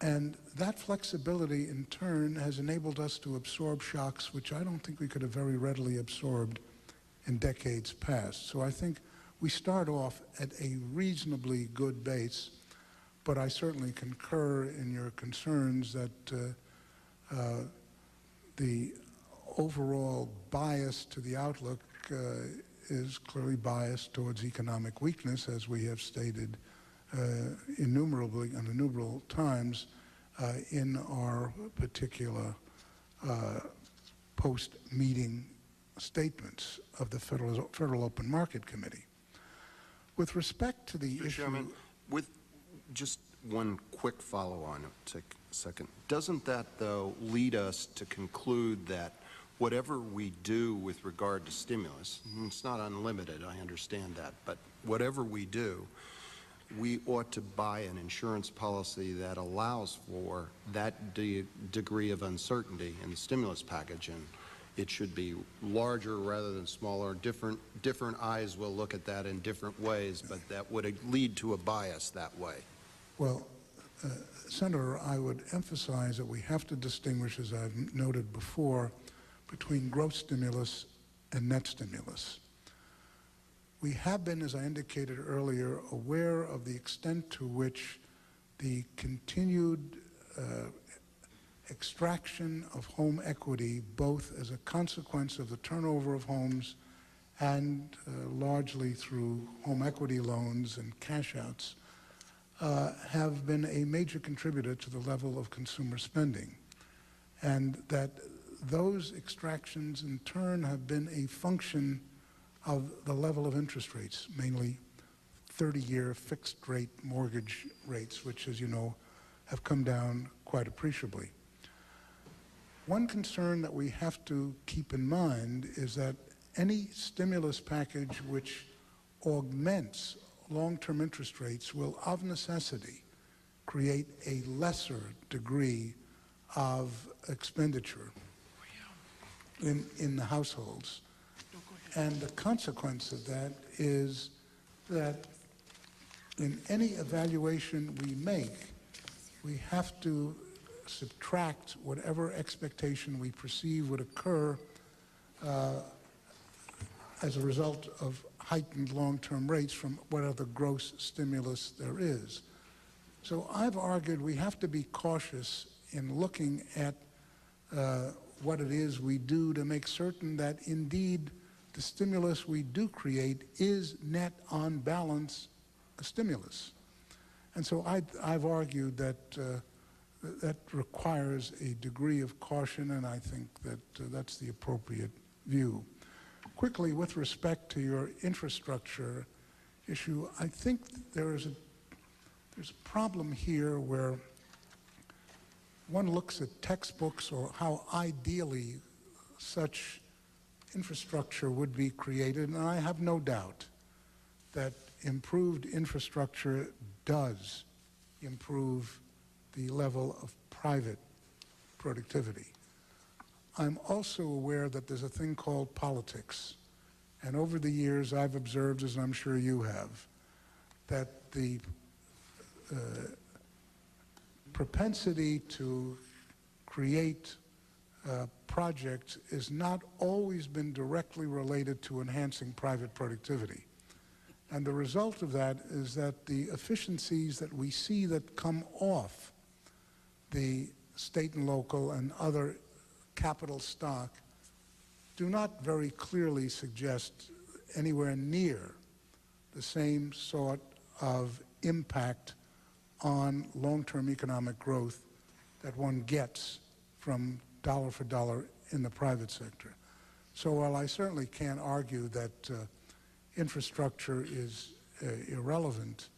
And that flexibility, in turn, has enabled us to absorb shocks which I don't think we could have very readily absorbed in decades past. So I think we start off at a reasonably good base, but I certainly concur in your concerns that the overall bias to the outlook is clearly biased towards economic weakness, as we have stated innumerable times in our particular post-meeting statements of the Federal Open Market Committee. With respect to the Mr. issue... Chairman, with just one quick follow-on, take a second. Doesn't that, though, lead us to conclude that whatever we do with regard to stimulus, and it's not unlimited, I understand that, but whatever we do, we ought to buy an insurance policy that allows for that degree of uncertainty in the stimulus package, and it should be larger rather than smaller. Different eyes will look at that in different ways, but that would lead to a bias that way. Well, Senator, I would emphasize that we have to distinguish, as I've noted before, between gross stimulus and net stimulus. We have been, as I indicated earlier, aware of the extent to which the continued extraction of home equity, both as a consequence of the turnover of homes and largely through home equity loans and cash outs, have been a major contributor to the level of consumer spending. And that those extractions in turn have been a function of the level of interest rates, mainly 30-year fixed-rate mortgage rates, which, as you know, have come down quite appreciably. One concern that we have to keep in mind is that any stimulus package which augments long-term interest rates will, of necessity, create a lesser degree of expenditure in the households. And the consequence of that is that in any evaluation we make, we have to subtract whatever expectation we perceive would occur as a result of heightened long-term rates from whatever gross stimulus there is. So I've argued we have to be cautious in looking at what it is we do to make certain that indeed the stimulus we do create is net on balance a stimulus. And so I've argued that that requires a degree of caution, and I think that that's the appropriate view. Quickly, with respect to your infrastructure issue, I think there's a problem here where one looks at textbooks or how ideally such infrastructure would be created, and I have no doubt that improved infrastructure does improve the level of private productivity. I'm also aware that there's a thing called politics. And over the years, I've observed, as I'm sure you have, that the propensity to create projects has not always been directly related to enhancing private productivity. And the result of that is that the efficiencies that we see that come off the state and local and other capital stock do not very clearly suggest anywhere near the same sort of impact on long-term economic growth that one gets from dollar for dollar in the private sector. So while I certainly can't argue that infrastructure is irrelevant,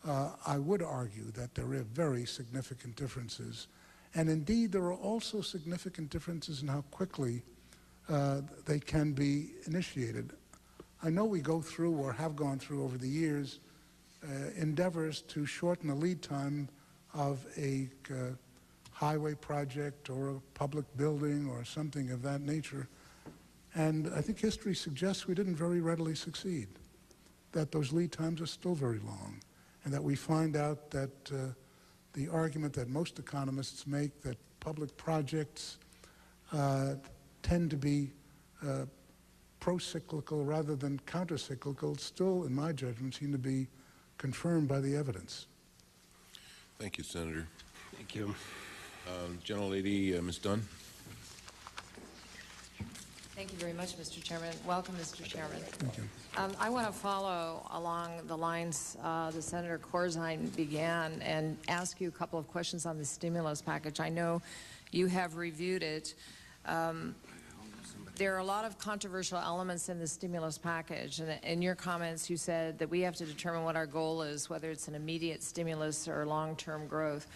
I would argue that there are very significant differences. And indeed, there are also significant differences in how quickly they can be initiated. I know we go through, or have gone through over the years, endeavors to shorten the lead time of a highway project or a public building or something of that nature. And I think history suggests we didn't very readily succeed, that those lead times are still very long, and that we find out that the argument that most economists make that public projects tend to be pro-cyclical rather than counter-cyclical still, in my judgment, seem to be confirmed by the evidence. Thank you, Senator. Thank you. Gentlelady, Ms. Dunn. Thank you very much, Mr. Chairman. Welcome, Mr. Chairman. Thank you. I want to follow along the lines that Senator Corzine began and ask you a couple of questions on the stimulus package. I know you have reviewed it. There are a lot of controversial elements in the stimulus package, and in your comments you said that we have to determine what our goal is, whether it's an immediate stimulus or long-term growth.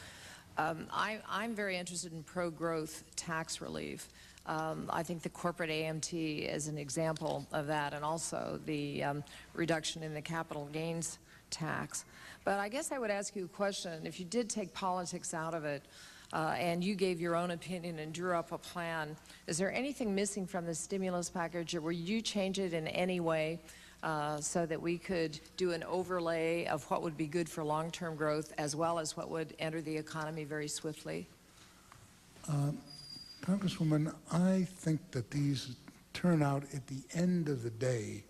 I'm very interested in pro-growth tax relief. I think the corporate AMT is an example of that, and also the reduction in the capital gains tax. But I guess I would ask you a question. If you did take politics out of it, and you gave your own opinion and drew up a plan, is there anything missing from the stimulus package, or will you change it in any way so that we could do an overlay of what would be good for long-term growth as well as what would enter the economy very swiftly? Congresswoman, I think that these turn out at the end of the day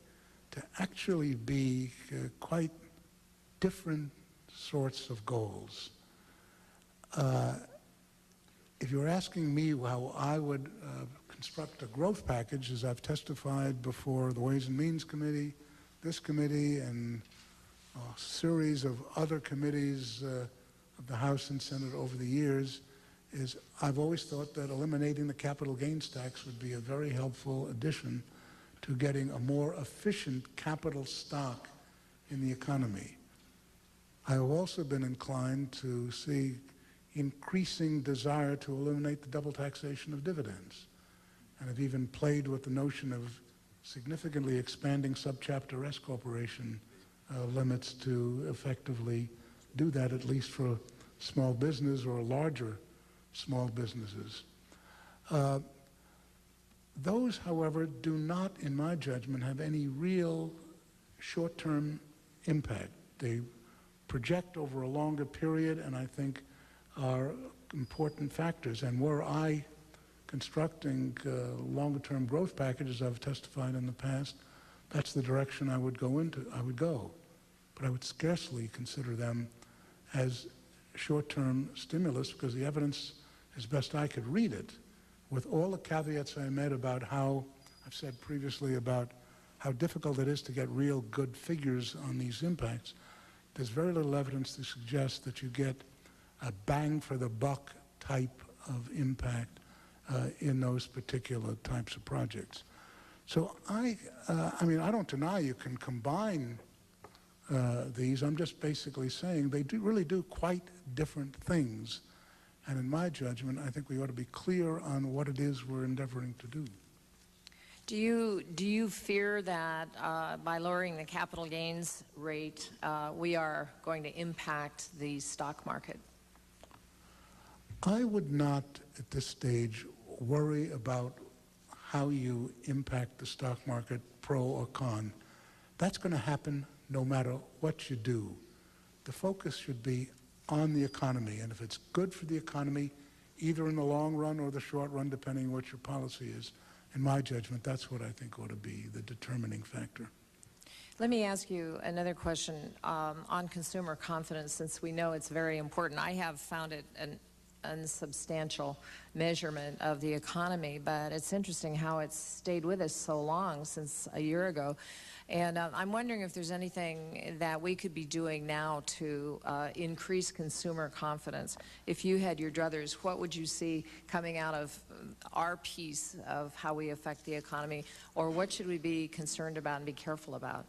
to actually be quite different sorts of goals. If you're asking me how I would construct a growth package, as I've testified before the Ways and Means Committee, this committee, and a series of other committees of the House and Senate over the years, is I've always thought that eliminating the capital gains tax would be a very helpful addition to getting a more efficient capital stock in the economy. I have also been inclined to see increasing desire to eliminate the double taxation of dividends, and have even played with the notion of significantly expanding subchapter S corporation limits to effectively do that, at least for small business or larger small businesses. Those, however, do not, in my judgment, have any real short-term impact. They project over a longer period, and I think are important factors. And were I constructing longer-term growth packages, I've testified in the past, that's the direction I would go. But I would scarcely consider them as short-term stimulus, because the evidence, as best I could read it, with all the caveats I made about how, I've said previously about how difficult it is to get real good figures on these impacts, there's very little evidence to suggest that you get a bang for the buck type of impact in those particular types of projects. So I mean, I don't deny you can combine these. I'm just basically saying they really do quite different things. And in my judgment, I think we ought to be clear on what it is we're endeavoring to do. Do you fear that by lowering the capital gains rate, we are going to impact the stock market? I would not, at this stage, worry about how you impact the stock market, pro or con. That's going to happen no matter what you do. The focus should be on the economy, and if it's good for the economy, either in the long run or the short run, depending on what your policy is, in my judgment, that's what I think ought to be the determining factor. Let me ask you another question on consumer confidence, since we know it's very important. I have found it an unsubstantial measurement of the economy, but it's interesting how it's stayed with us so long, since a year ago. And I'm wondering if there's anything that we could be doing now to increase consumer confidence. If you had your druthers, what would you see coming out of our piece of how we affect the economy, or what should we be concerned about and be careful about?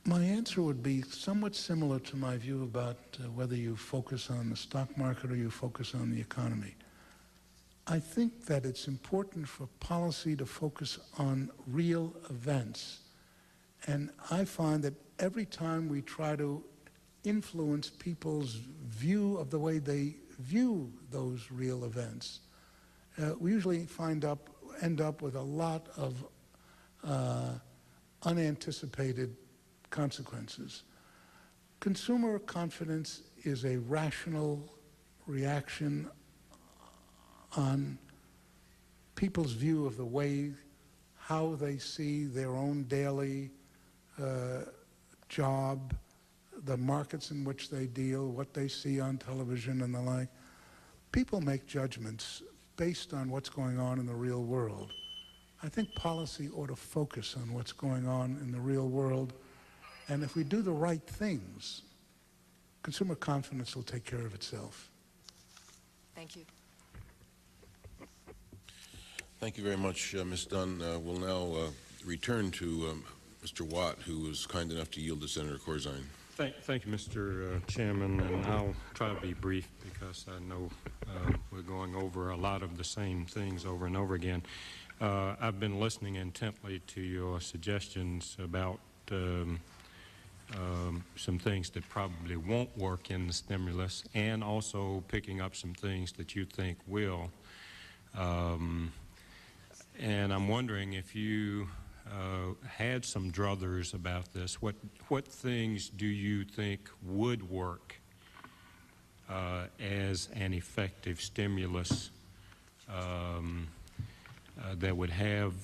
My answer would be somewhat similar to my view about whether you focus on the stock market or you focus on the economy. I think that it's important for policy to focus on real events. And I find that every time we try to influence people's view of the way they view those real events, we usually end up with a lot of unanticipated consequences. Consumer confidence is a rational reaction on people's view of the way, how they see their own daily job, the markets in which they deal, what they see on television and the like. People make judgments based on what's going on in the real world. I think policy ought to focus on what's going on in the real world, and if we do the right things, consumer confidence will take care of itself. Thank you. Thank you very much, Ms. Dunn. We'll now return to Mr. Watt, who was kind enough to yield to Senator Corzine. Thank you, Mr. Chairman, and I'll try to be brief because I know we're going over a lot of the same things over and over again. I've been listening intently to your suggestions about some things that probably won't work in the stimulus, and also picking up some things that you think will. And I'm wondering if you had some druthers about this. What things do you think would work as an effective stimulus that would have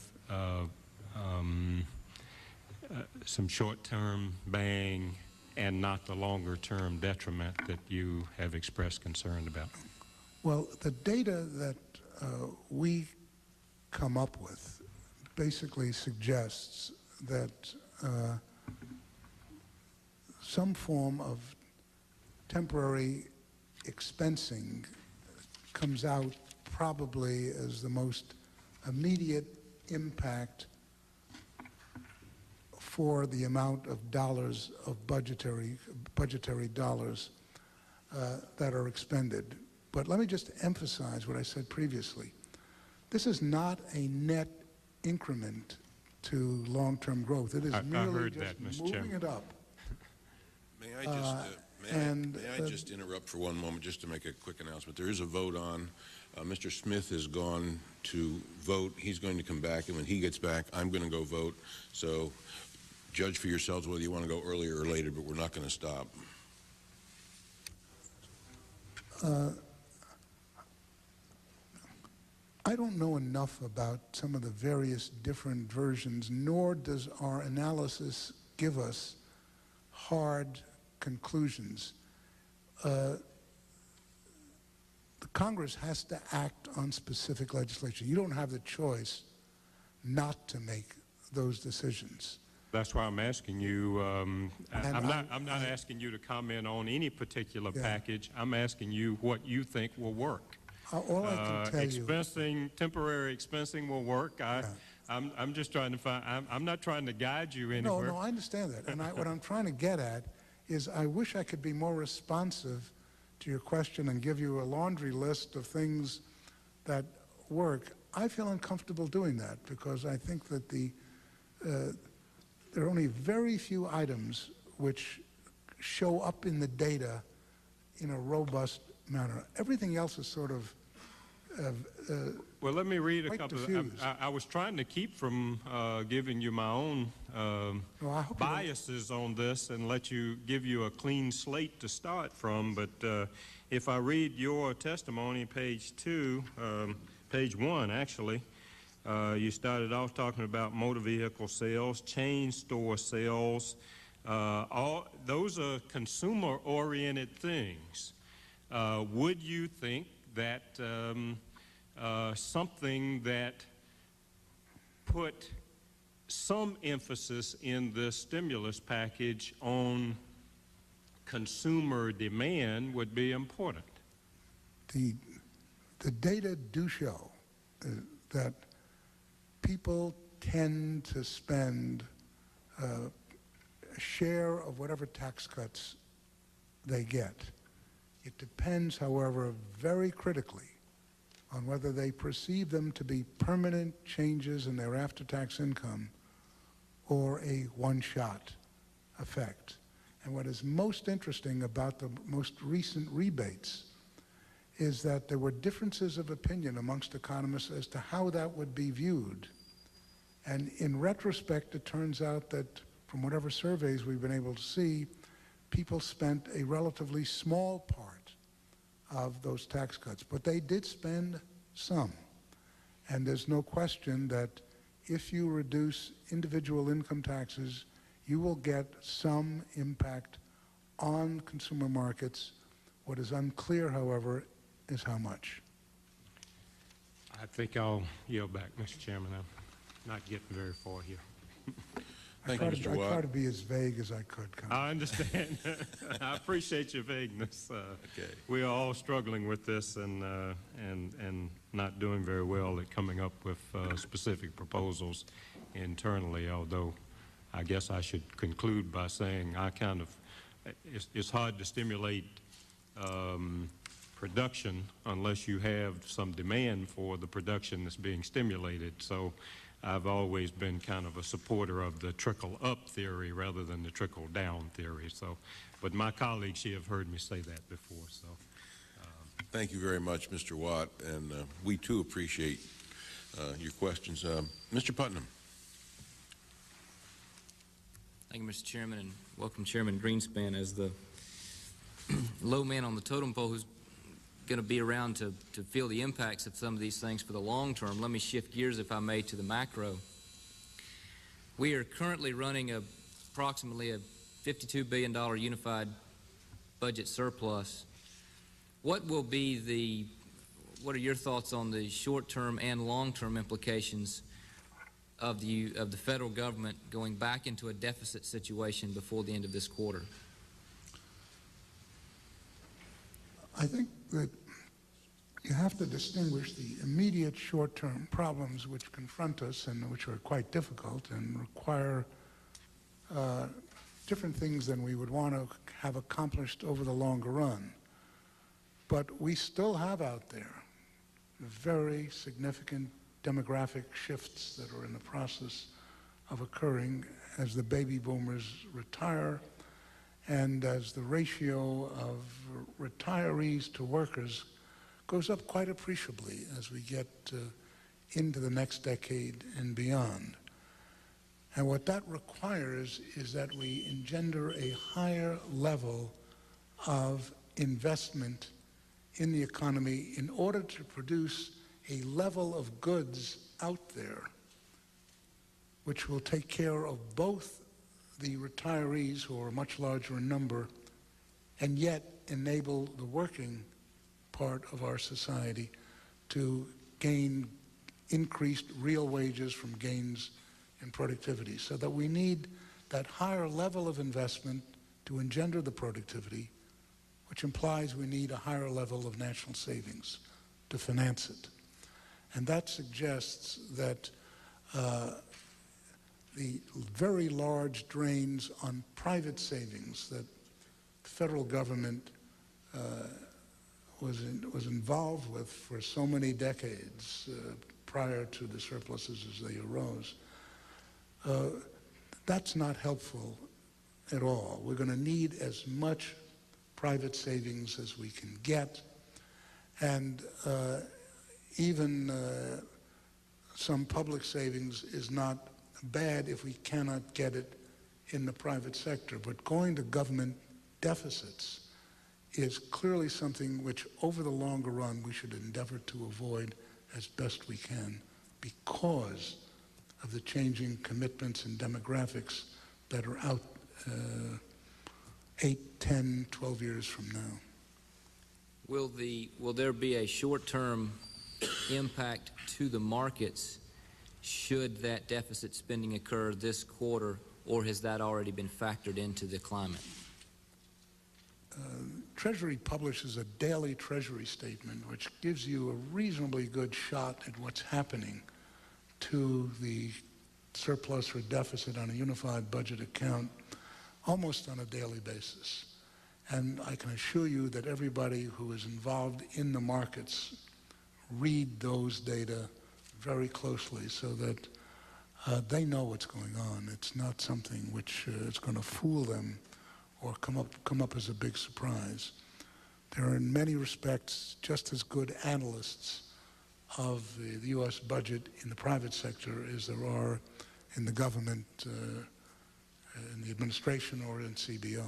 some short-term bang and not the longer-term detriment that you have expressed concern about? Well, the data that we come up with basically suggests that some form of temporary expensing comes out probably as the most immediate impact for the amount of dollars of budgetary dollars that are expended. But let me just emphasize what I said previously. This is not a net increment to long-term growth. It is merely just moving it up. May I just interrupt for one moment just to make a quick announcement? There is a vote on. Mr. Smith has gone to vote. He's going to come back, and when he gets back, I'm going to go vote. So judge for yourselves whether you want to go earlier or later, but we're not going to stop. I don't know enough about some of the various different versions, nor does our analysis give us hard conclusions. The Congress has to act on specific legislation. You don't have the choice not to make those decisions. That's why I'm asking you. I'm not asking you to comment on any particular package. I'm asking you what you think will work. All I can tell you, temporary expensing will work. I'm just trying to find. I'm not trying to guide you anywhere. No, I understand that. And what I'm trying to get at is, I wish I could be more responsive to your question and give you a laundry list of things that work. I feel uncomfortable doing that because I think that there are only very few items which show up in the data in a robust manner. Everything else is sort of well, let me read a quite couple. diffused. I was trying to keep from giving you my own Well, I hope you don't- biases on this and give you a clean slate to start from. But if I read your testimony, page 1, actually, you started off talking about motor vehicle sales, chain store sales. Those are consumer-oriented things. Would you think that something that put some emphasis in the stimulus package on consumer demand would be important? The data do show that people tend to spend a share of whatever tax cuts they get. It depends, however, very critically on whether they perceive them to be permanent changes in their after-tax income or a one-shot effect. And what is most interesting about the most recent rebates is that there were differences of opinion amongst economists as to how that would be viewed. And in retrospect, it turns out that from whatever surveys we've been able to see, people spent a relatively small part of those tax cuts, but they did spend some. And there's no question that if you reduce individual income taxes, you will get some impact on consumer markets. What is unclear, however, is how much. I think I'll yield back, Mr. Chairman. I'm not getting very far here. Thank you, Mr. I Watt. try to be as vague as I could, Congressman. I understand. I appreciate your vagueness. Okay. We are all struggling with this and not doing very well at coming up with specific proposals internally, although I guess I should conclude by saying it's hard to stimulate production unless you have some demand for the production that's being stimulated. So I've always been kind of a supporter of the trickle-up theory rather than the trickle-down theory. So, but my colleagues here have heard me say that before. So, Thank you very much, Mr. Watt, and we too appreciate your questions. Mr. Putnam. Thank you, Mr. Chairman, and welcome Chairman Greenspan as the low man on the totem pole who's going to be around to feel the impacts of some of these things for the long term. Let me shift gears, if I may, to the macro. We are currently running approximately a $52 billion unified budget surplus. What are your thoughts on the short-term and long-term implications of the federal government going back into a deficit situation before the end of this quarter? I think that you have to distinguish the immediate short-term problems which confront us and which are quite difficult and require different things than we would want to have accomplished over the longer run. But we still have out there very significant demographic shifts that are in the process of occurring as the baby boomers retire and as the ratio of retirees to workers goes up quite appreciably as we get into the next decade and beyond. And what that requires is that we engender a higher level of investment in the economy in order to produce a level of goods out there which will take care of both the retirees, who are much larger in number, and yet enable the working part of our society to gain increased real wages from gains in productivity. So that we need that higher level of investment to engender the productivity, which implies we need a higher level of national savings to finance it. And that suggests that the very large drains on private savings that the federal government was involved with for so many decades, prior to the surpluses as they arose. That's not helpful at all. We're going to need as much private savings as we can get, and even some public savings is not bad if we cannot get it in the private sector. But going to government deficits is clearly something which, over the longer run, we should endeavor to avoid as best we can because of the changing commitments and demographics that are out 8, 10, 12 years from now. Will there be a short-term impact to the markets should that deficit spending occur this quarter, or has that already been factored into the climate? Treasury publishes a daily Treasury statement which gives you a reasonably good shot at what's happening to the surplus or deficit on a unified budget account almost on a daily basis. And I can assure you that everybody who is involved in the markets read those data very closely so that they know what's going on. It's not something which is going to fool them or come up as a big surprise. There are in many respects just as good analysts of the U.S. budget in the private sector as there are in the government, in the administration, or in CBO.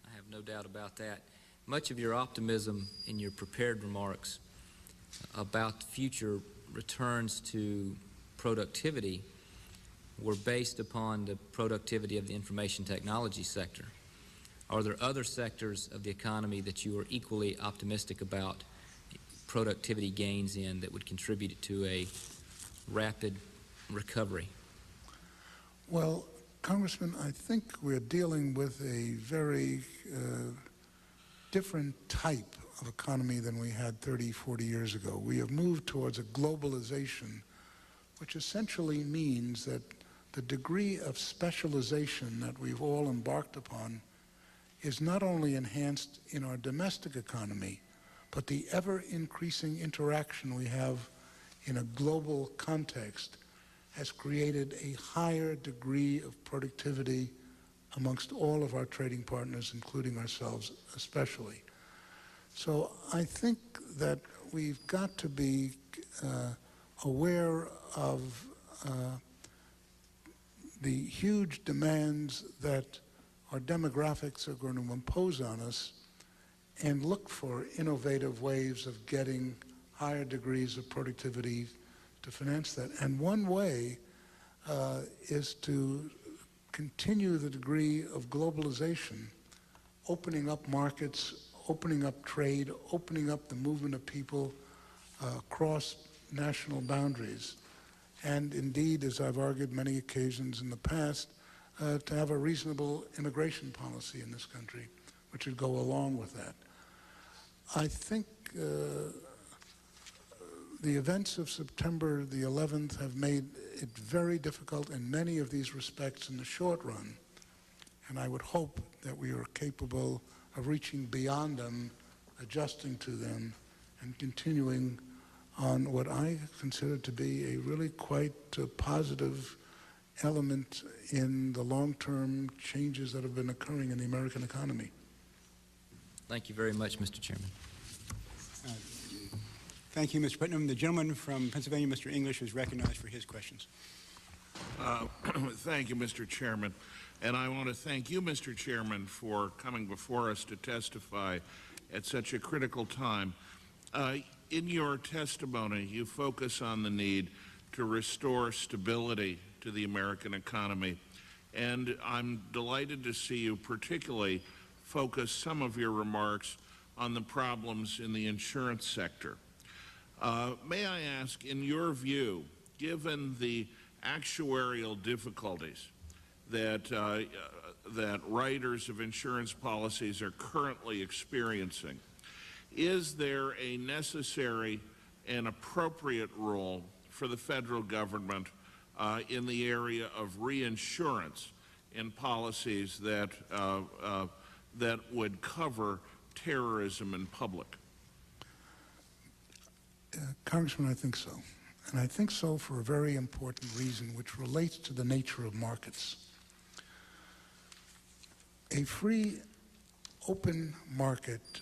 I have no doubt about that. Much of your optimism in your prepared remarks about future returns to productivity were based upon the productivity of the information technology sector. Are there other sectors of the economy that you are equally optimistic about productivity gains in that would contribute to a rapid recovery? Well, Congressman, I think we're dealing with a very different type of economy than we had 30, 40 years ago. We have moved towards a globalization, which essentially means that the degree of specialization that we've all embarked upon is not only enhanced in our domestic economy, but the ever-increasing interaction we have in a global context has created a higher degree of productivity amongst all of our trading partners, including ourselves especially. So I think that we've got to be aware of the huge demands that our demographics are going to impose on us and look for innovative ways of getting higher degrees of productivity to finance that. And one way is to continue the degree of globalization, opening up markets, opening up trade, opening up the movement of people across national boundaries. And indeed, as I've argued many occasions in the past, to have a reasonable immigration policy in this country, which would go along with that. I think the events of September the 11th have made it very difficult in many of these respects in the short run, and I would hope that we are capable of reaching beyond them, adjusting to them, and continuing on what I consider to be a really quite positive element in the long-term changes that have been occurring in the American economy. Thank you very much, Mr. Chairman. Thank you, Mr. Putnam. The gentleman from Pennsylvania, Mr. English, is recognized for his questions. Thank you, Mr. Chairman. And I want to thank you, Mr. Chairman, for coming before us to testify at such a critical time. In your testimony, you focus on the need to restore stability to the American economy. And I'm delighted to see you particularly focus some of your remarks on the problems in the insurance sector. May I ask, in your view, given the actuarial difficulties that that writers of insurance policies are currently experiencing, is there a necessary and appropriate role for the federal government in the area of reinsurance in policies that that would cover terrorism in public? Congressman, I think so. And I think so for a very important reason, which relates to the nature of markets. A free, open market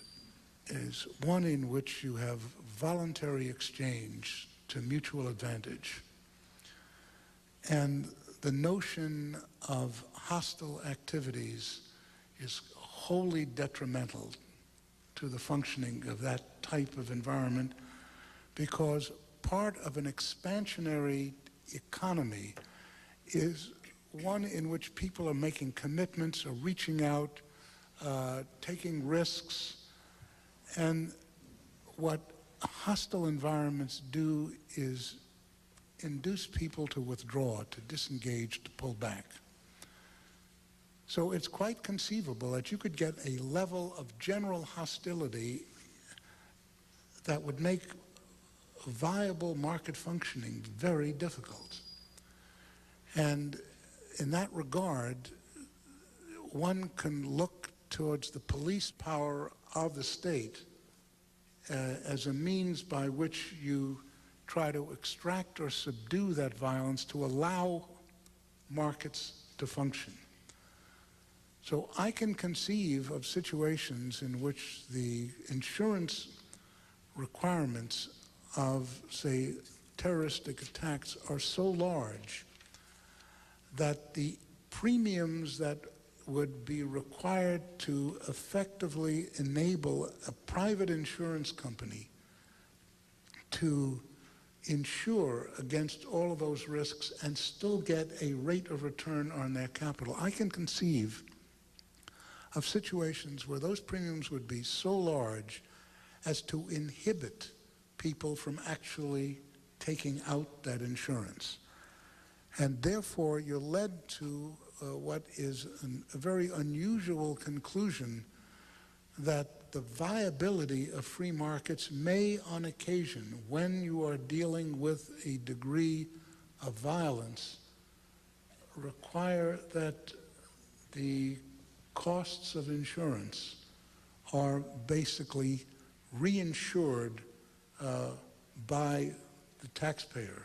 is one in which you have voluntary exchange to mutual advantage. And the notion of hostile activities is wholly detrimental to the functioning of that type of environment, because part of an expansionary economy is one in which people are making commitments, are reaching out, taking risks. And what hostile environments do is induce people to withdraw, to disengage, to pull back. So it's quite conceivable that you could get a level of general hostility that would make viable market functioning very difficult. And in that regard, one can look towards the police power of the state as a means by which you try to extract or subdue that violence to allow markets to function. So I can conceive of situations in which the insurance requirements of, say, terroristic attacks are so large that the premiums that would be required to effectively enable a private insurance company to insure against all of those risks and still get a rate of return on their capital. I can conceive of situations where those premiums would be so large as to inhibit people from actually taking out that insurance. And therefore, you're led to what is a very unusual conclusion that the viability of free markets may, on occasion, when you are dealing with a degree of violence, require that the costs of insurance are basically reinsured by the taxpayer,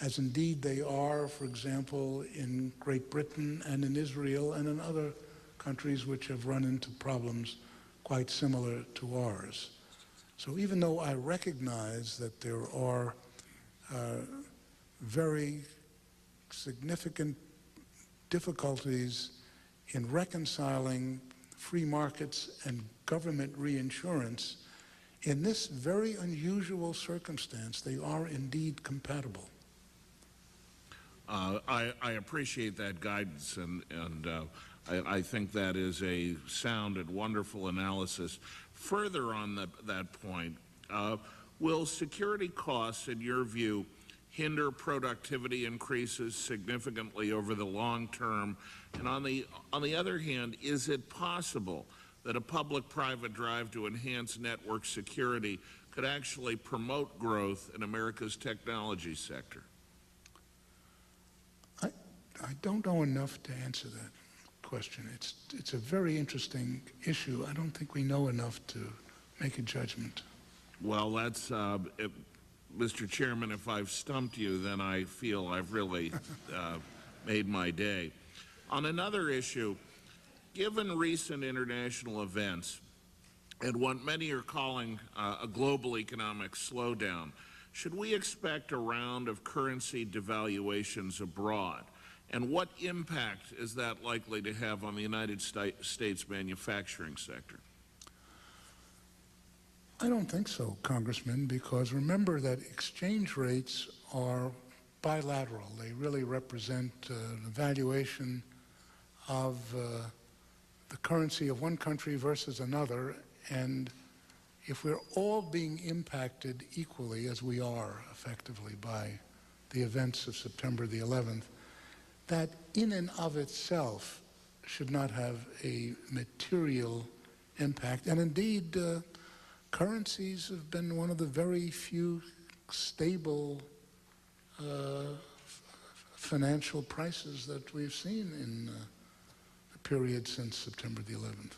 as indeed they are, for example, in Great Britain and in Israel and in other countries which have run into problems quite similar to ours. So even though I recognize that there are very significant difficulties in reconciling free markets and government reinsurance, in this very unusual circumstance, they are indeed compatible. I appreciate that guidance, and I think that is a sound and wonderful analysis. Further on that point, will security costs, in your view, hinder productivity increases significantly over the long term? And on the other hand, is it possible that a public-private drive to enhance network security could actually promote growth in America's technology sector? I don't know enough to answer that question. It's a very interesting issue. I don't think we know enough to make a judgment. Well, that's, Mr. Chairman, if I've stumped you, then I feel I've really made my day. On another issue, given recent international events and what many are calling a global economic slowdown, should we expect a round of currency devaluations abroad? And what impact is that likely to have on the United States manufacturing sector? I don't think so, Congressman, because remember that exchange rates are bilateral. They really represent an evaluation of the currency of one country versus another, and if we're all being impacted equally, as we are effectively by the events of September the 11th, that in and of itself should not have a material impact. And indeed, currencies have been one of the very few stable financial prices that we've seen in the period since September the 11th.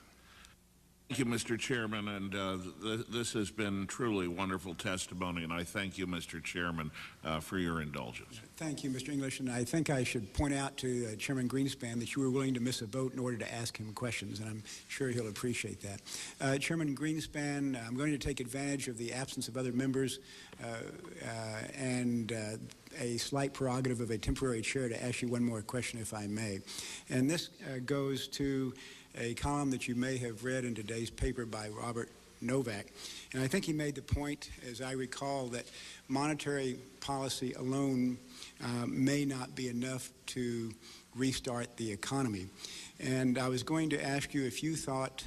Thank you, Mr. Chairman, and this has been truly wonderful testimony, and I thank you, Mr. Chairman, for your indulgence. Thank you, Mr. English, and I think I should point out to Chairman Greenspan that you were willing to miss a vote in order to ask him questions, and I'm sure he'll appreciate that. Chairman Greenspan, I'm going to take advantage of the absence of other members and a slight prerogative of a temporary chair to ask you one more question, if I may. And this goes to a column that you may have read in today's paper by Robert Novak. And I think he made the point, as I recall, that monetary policy alone may not be enough to restart the economy. And I was going to ask you if you thought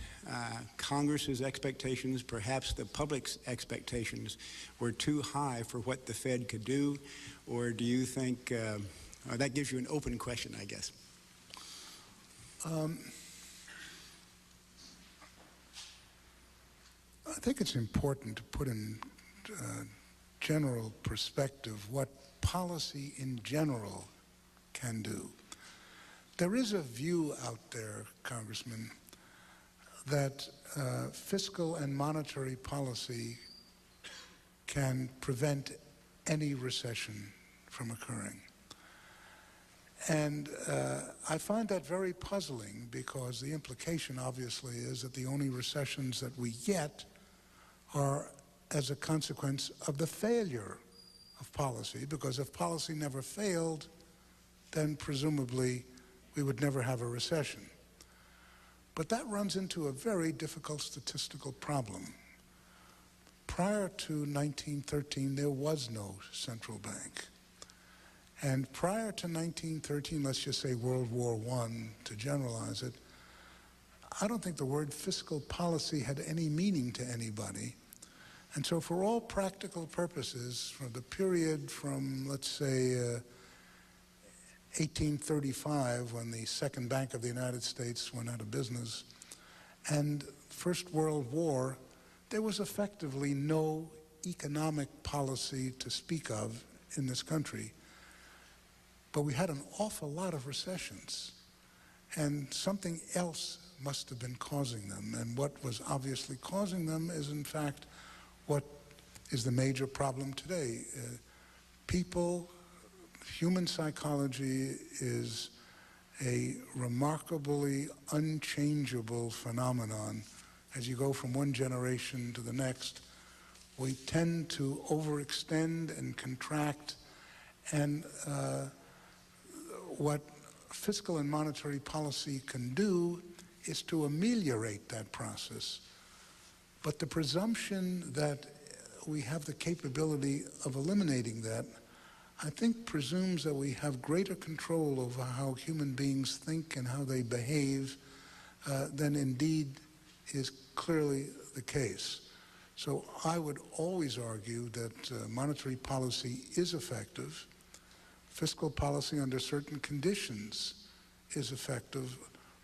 Congress's expectations, perhaps the public's expectations, were too high for what the Fed could do, or do you think, that gives you an open question, I guess. I think it's important to put in general perspective what policy in general can do. There is a view out there, Congressman, that fiscal and monetary policy can prevent any recession from occurring. And I find that very puzzling because the implication obviously is that the only recessions that we get are as a consequence of the failure of policy, because if policy never failed, then presumably we would never have a recession. But that runs into a very difficult statistical problem. Prior to 1913, there was no central bank. And prior to 1913, let's just say World War I, to generalize it, I don't think the word fiscal policy had any meaning to anybody. And so for all practical purposes, for the period from, let's say, 1835, when the Second Bank of the United States went out of business, and First World War, there was effectively no economic policy to speak of in this country. But we had an awful lot of recessions, and something else must have been causing them. And what was obviously causing them is, in fact, what is the major problem today. Human psychology is a remarkably unchangeable phenomenon. As you go from one generation to the next, we tend to overextend and contract, and what fiscal and monetary policy can do is to ameliorate that process. But the presumption that we have the capability of eliminating that, I think, presumes that we have greater control over how human beings think and how they behave than indeed is clearly the case. So I would always argue that monetary policy is effective. Fiscal policy under certain conditions is effective,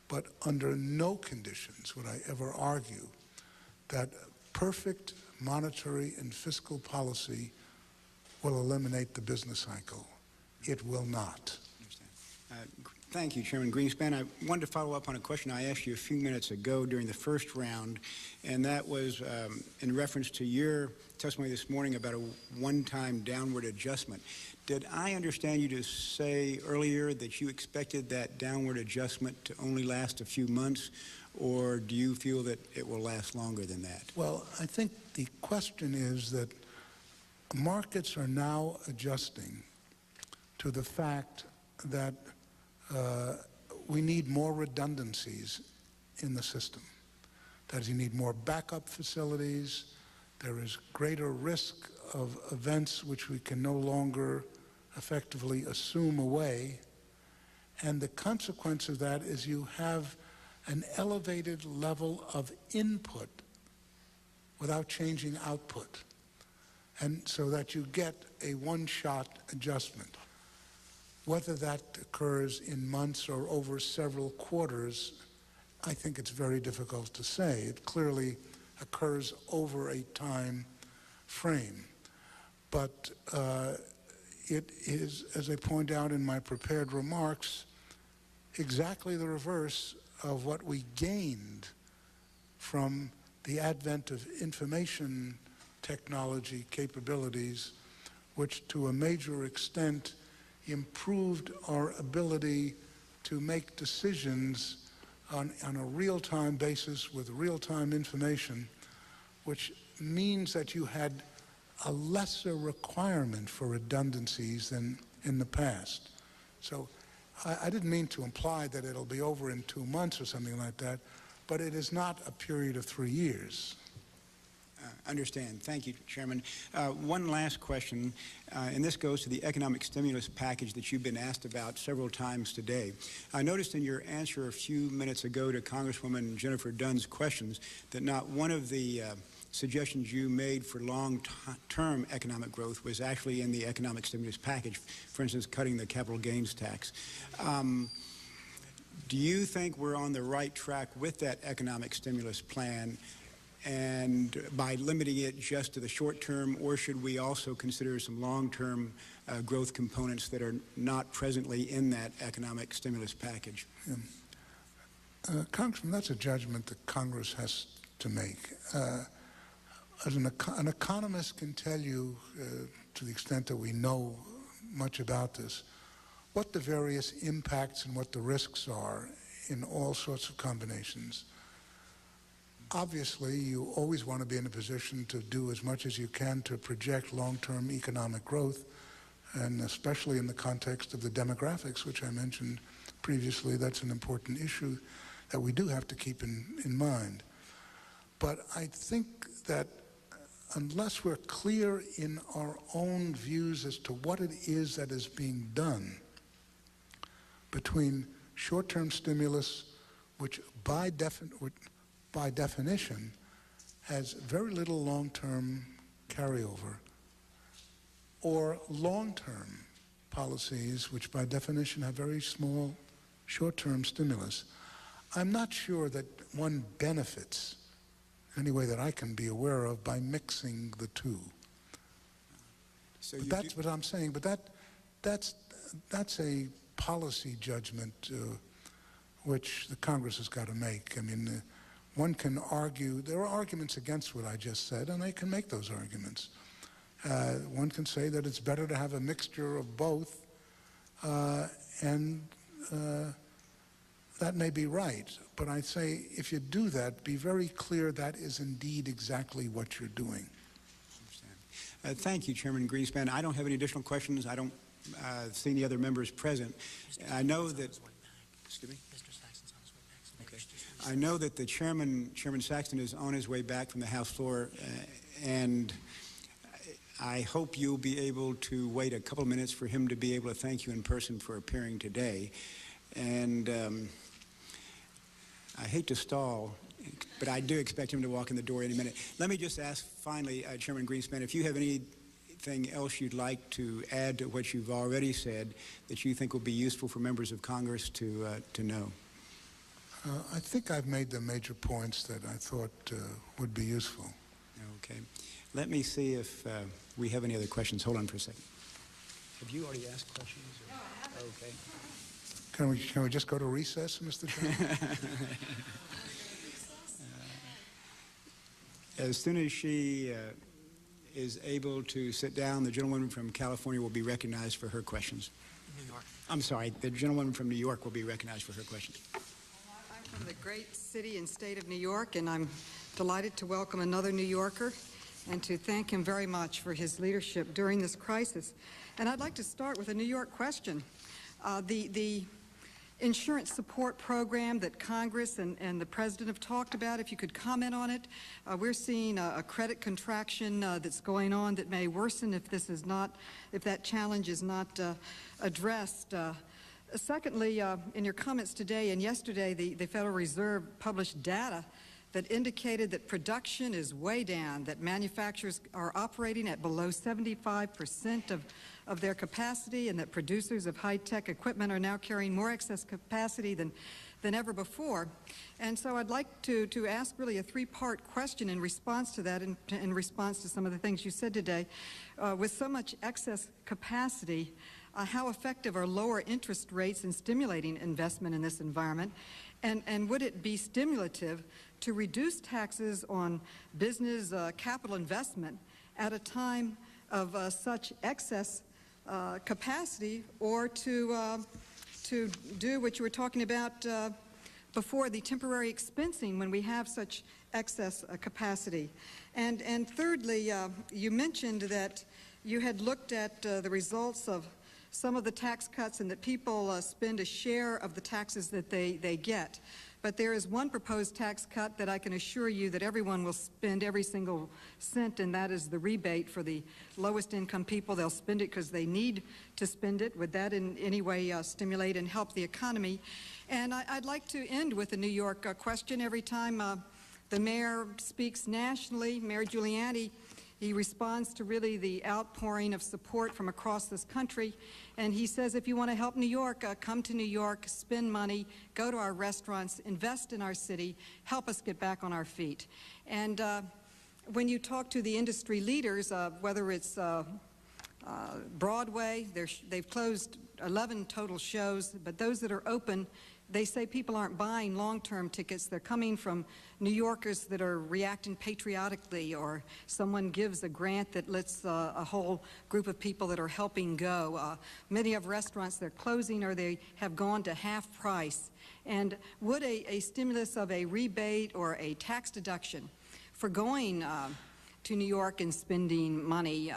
but under no conditions would I ever argue that perfect monetary and fiscal policy will eliminate the business cycle. It will not. Thank you, Chairman Greenspan. I wanted to follow up on a question I asked you a few minutes ago during the first round, and that was in reference to your testimony this morning about a one-time downward adjustment. Did I understand you to say earlier that you expected that downward adjustment to only last a few months, or do you feel that it will last longer than that? Well, I think the question is that markets are now adjusting to the fact that we need more redundancies in the system. That is, you need more backup facilities. There is greater risk of events which we can no longer effectively assume away. And the consequence of that is you have an elevated level of input without changing output, and so that you get a one-shot adjustment. Whether that occurs in months or over several quarters, I think it's very difficult to say. It clearly occurs over a time frame. But it is, as I point out in my prepared remarks, exactly the reverse of what we gained from the advent of information technology capabilities, which to a major extent improved our ability to make decisions on a real-time basis with real-time information, which means that you had a lesser requirement for redundancies than in the past. So I didn't mean to imply that it'll be over in 2 months or something like that, but it is not a period of 3 years. Understand. Thank you, Chairman. One last question, and this goes to the economic stimulus package that you've been asked about several times today. I noticed in your answer a few minutes ago to Congresswoman Jennifer Dunn's questions that not one of the suggestions you made for long-term economic growth was actually in the economic stimulus package, for instance, cutting the capital gains tax. Do you think we're on the right track with that economic stimulus plan, and by limiting it just to the short term, or should we also consider some long-term growth components that are not presently in that economic stimulus package? Congressman, that's a judgment that Congress has to make. As an economist can tell you, to the extent that we know much about this, what the various impacts and what the risks are in all sorts of combinations. Obviously, you always want to be in a position to do as much as you can to project long-term economic growth, and especially in the context of the demographics, which I mentioned previously. That's an important issue that we do have to keep in mind. But I think that unless we're clear in our own views as to what it is that is being done between short-term stimulus, which by definition has very little long-term carryover, or long-term policies, which by definition have very small short-term stimulus, I'm not sure that one benefits any way that I can be aware of by mixing the two. So but that's what I'm saying. But that's a policy judgment which the Congress has got to make. I mean, one can argue, there are arguments against what I just said, and they can make those arguments. One can say that it's better to have a mixture of both, and that may be right. But I say, if you do that, be very clear that is indeed exactly what you're doing. Thank you, Chairman Greenspan. I don't have any additional questions. I don't see any other members present. I know that. Excuse me. Okay. I know that the Chairman Saxton, is on his way back from the House floor, and I hope you'll be able to wait a couple of minutes for him to be able to thank you in person for appearing today. And I hate to stall, but I do expect him to walk in the door any minute. Let me just ask finally, Chairman Greenspan, if you have anything else you'd like to add to what you've already said that you think will be useful for members of Congress to know. I think I've made the major points that I thought would be useful. Okay. Let me see if we have any other questions. Hold on for a second. Have you already asked questions? Or? No, I haven't. Okay. Can we just go to recess, Mr. Chairman? As soon as she is able to sit down, the gentlewoman from California will be recognized for her questions. New York. I'm sorry, the gentlewoman from New York will be recognized for her questions. I'm from the great city and state of New York, and I'm delighted to welcome another New Yorker and to thank him very much for his leadership during this crisis. And I'd like to start with a New York question. The insurance support program that Congress and the President have talked about, if you could comment on it. We're seeing a credit contraction that's going on that may worsen if that challenge is not addressed. Secondly, in your comments today and yesterday, the Federal Reserve published data that indicated that production is way down, that manufacturers are operating at below 75% of their capacity, and that producers of high-tech equipment are now carrying more excess capacity than ever before. And so I'd like to ask really a three-part question in response to that, in response to some of the things you said today. With so much excess capacity, how effective are lower interest rates in stimulating investment in this environment? And would it be stimulative to reduce taxes on business capital investment at a time of such excess capacity, or to do what you were talking about before, the temporary expensing when we have such excess capacity. And thirdly, you mentioned that you had looked at the results of some of the tax cuts and that people spend a share of the taxes that they get. But there is one proposed tax cut that I can assure you that everyone will spend every single cent, and that is the rebate for the lowest income people. They'll spend it because they need to spend it. Would that in any way stimulate and help the economy? And I'd like to end with a New York question. Every time the mayor speaks nationally, Mayor Giuliani, he responds to really the outpouring of support from across this country. And he says, if you want to help New York, come to New York, spend money, go to our restaurants, invest in our city, help us get back on our feet. And when you talk to the industry leaders, whether it's Broadway, they've closed 11 total shows, but those that are open, they say people aren't buying long-term tickets. They're coming from New Yorkers that are reacting patriotically, or someone gives a grant that lets a whole group of people that are helping go. Many of restaurants, they're closing or they have gone to half price. And would a stimulus of a rebate or a tax deduction for going to New York and spending money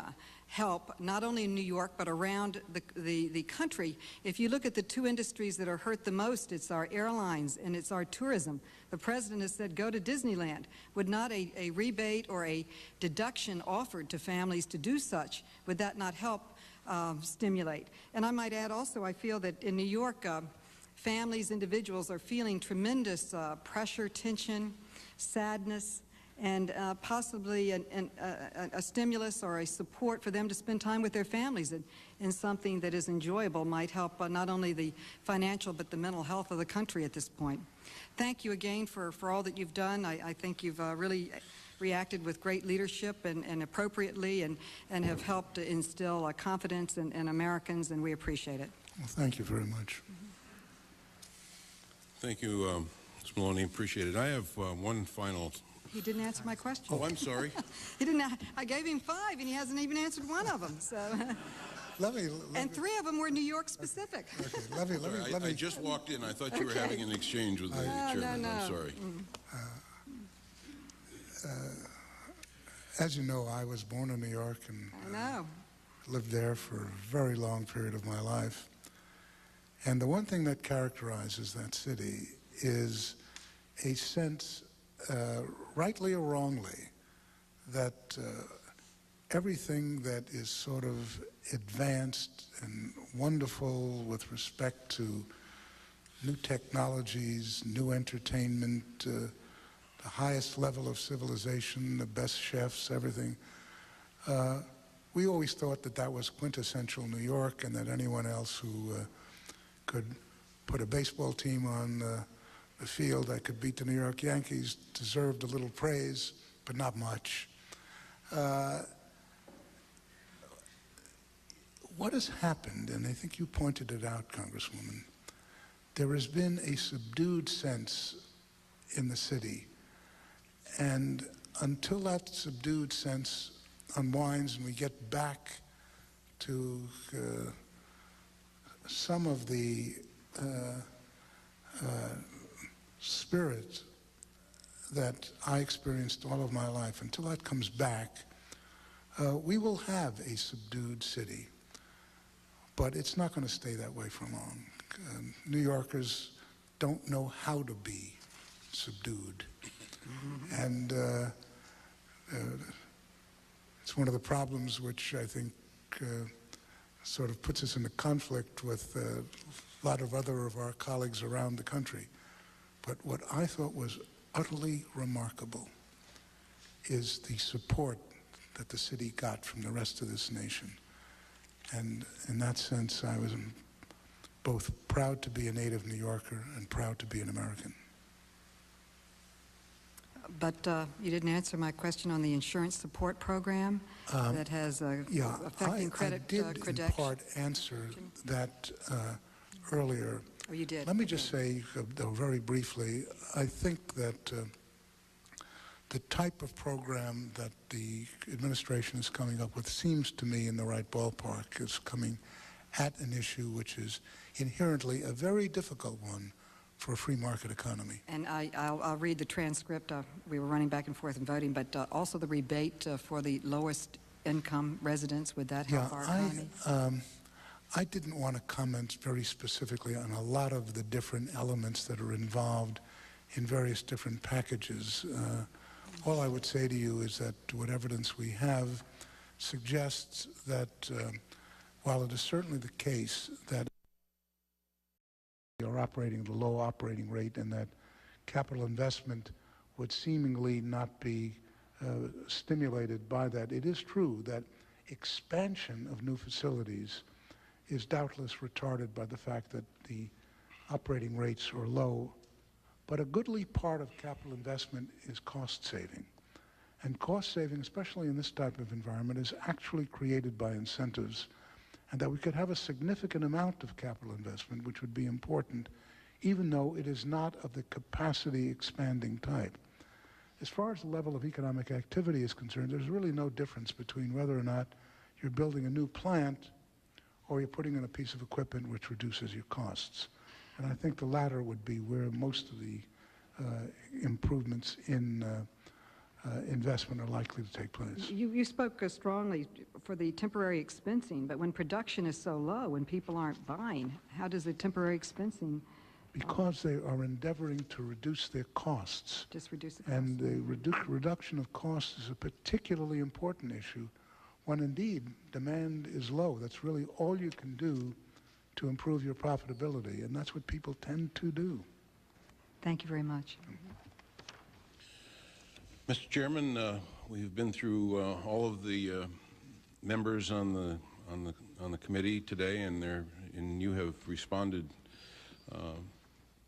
help not only in New York but around the country? If you look at the two industries that are hurt the most, it's our airlines and it's our tourism. The president has said go to Disneyland. Would not a rebate or a deduction offered to families to do such, would that not help stimulate? And I might add also, I feel that in New York, families, individuals are feeling tremendous pressure, tension, sadness, and possibly a stimulus or a support for them to spend time with their families in something that is enjoyable might help not only the financial but the mental health of the country at this point. Thank you again for all that you've done. I think you've really reacted with great leadership and appropriately and have helped to instill confidence in Americans, and we appreciate it. Well, thank you very much. Thank you, Ms. Maloney. Appreciate it. I have one final. He didn't answer my question. Oh, I'm sorry. He didn't. I gave him 5, and he hasn't even answered one of them. So, and 3 of them were New York specific. Okay, let me. I just walked in. I thought you were having an exchange with the chairman. No. I'm sorry. As you know, I was born in New York and lived there for a very long period of my life. And the one thing that characterizes that city is a sense, rightly or wrongly, that everything that is sort of advanced and wonderful with respect to new technologies, new entertainment, the highest level of civilization, the best chefs, everything, we always thought that that was quintessential New York, and that anyone else who could put a baseball team on the field that could beat the New York Yankees deserved a little praise, but not much. What has happened, and I think you pointed it out, Congresswoman, there has been a subdued sense in the city. And until that subdued sense unwinds and we get back to some of the spirit that I experienced all of my life, until that comes back, we will have a subdued city. But it's not going to stay that way for long. New Yorkers don't know how to be subdued. And it's one of the problems which I think sort of puts us in a conflict with a lot of other of our colleagues around the country. But what I thought was utterly remarkable is the support that the city got from the rest of this nation. And in that sense, I was both proud to be a native New Yorker and proud to be an American. But you didn't answer my question on the insurance support program that has affecting credit credentials. I did in part answer that earlier. Oh, you did? Let me just say, though, very briefly, I think that the type of program that the administration is coming up with seems to me in the right ballpark. It's coming at an issue which is inherently a very difficult one for a free market economy. And I'll read the transcript. We were running back and forth and voting, but also the rebate for the lowest income residents, would that help our economy? I didn't want to comment very specifically on a lot of the different elements that are involved in various different packages. All I would say to you is that what evidence we have suggests that while it is certainly the case that we are operating at a low operating rate and that capital investment would seemingly not be stimulated by that, it is true that expansion of new facilities is doubtless retarded by the fact that the operating rates are low. But a goodly part of capital investment is cost saving. And cost saving, especially in this type of environment, is actually created by incentives, and that we could have a significant amount of capital investment, which would be important, even though it is not of the capacity expanding type. As far as the level of economic activity is concerned, there's really no difference between whether or not you're building a new plant or you're putting in a piece of equipment which reduces your costs. And I think the latter would be where most of the improvements in investment are likely to take place. You spoke strongly for the temporary expensing, but when production is so low, when people aren't buying, how does the temporary expensing? Because they are endeavoring to reduce their costs. Just reduce the costs. And the reduction of costs is a particularly important issue when indeed demand is low. That's really all you can do to improve your profitability, and that's what people tend to do. Thank you very much. Mr. Chairman, we've been through all of the members on the committee today, and you have responded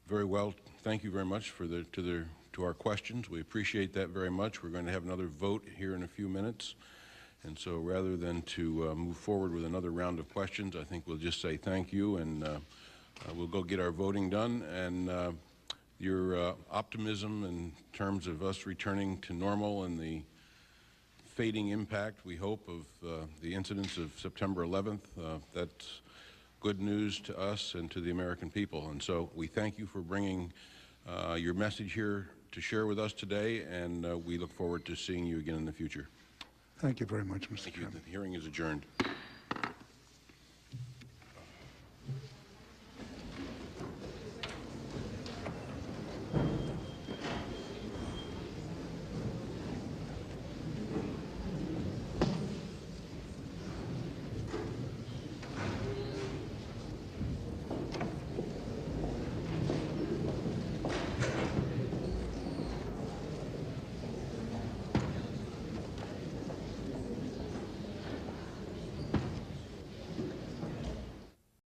very well. Thank you very much to our questions. We appreciate that very much. We're going to have another vote here in a few minutes. And so rather than to move forward with another round of questions, I think we'll just say thank you, and we'll go get our voting done. And your optimism in terms of us returning to normal and the fading impact, we hope, of the incidents of September 11th, that's good news to us and to the American people. And so we thank you for bringing your message here to share with us today, and we look forward to seeing you again in the future. Thank you very much, Mr. Chairman. The hearing is adjourned.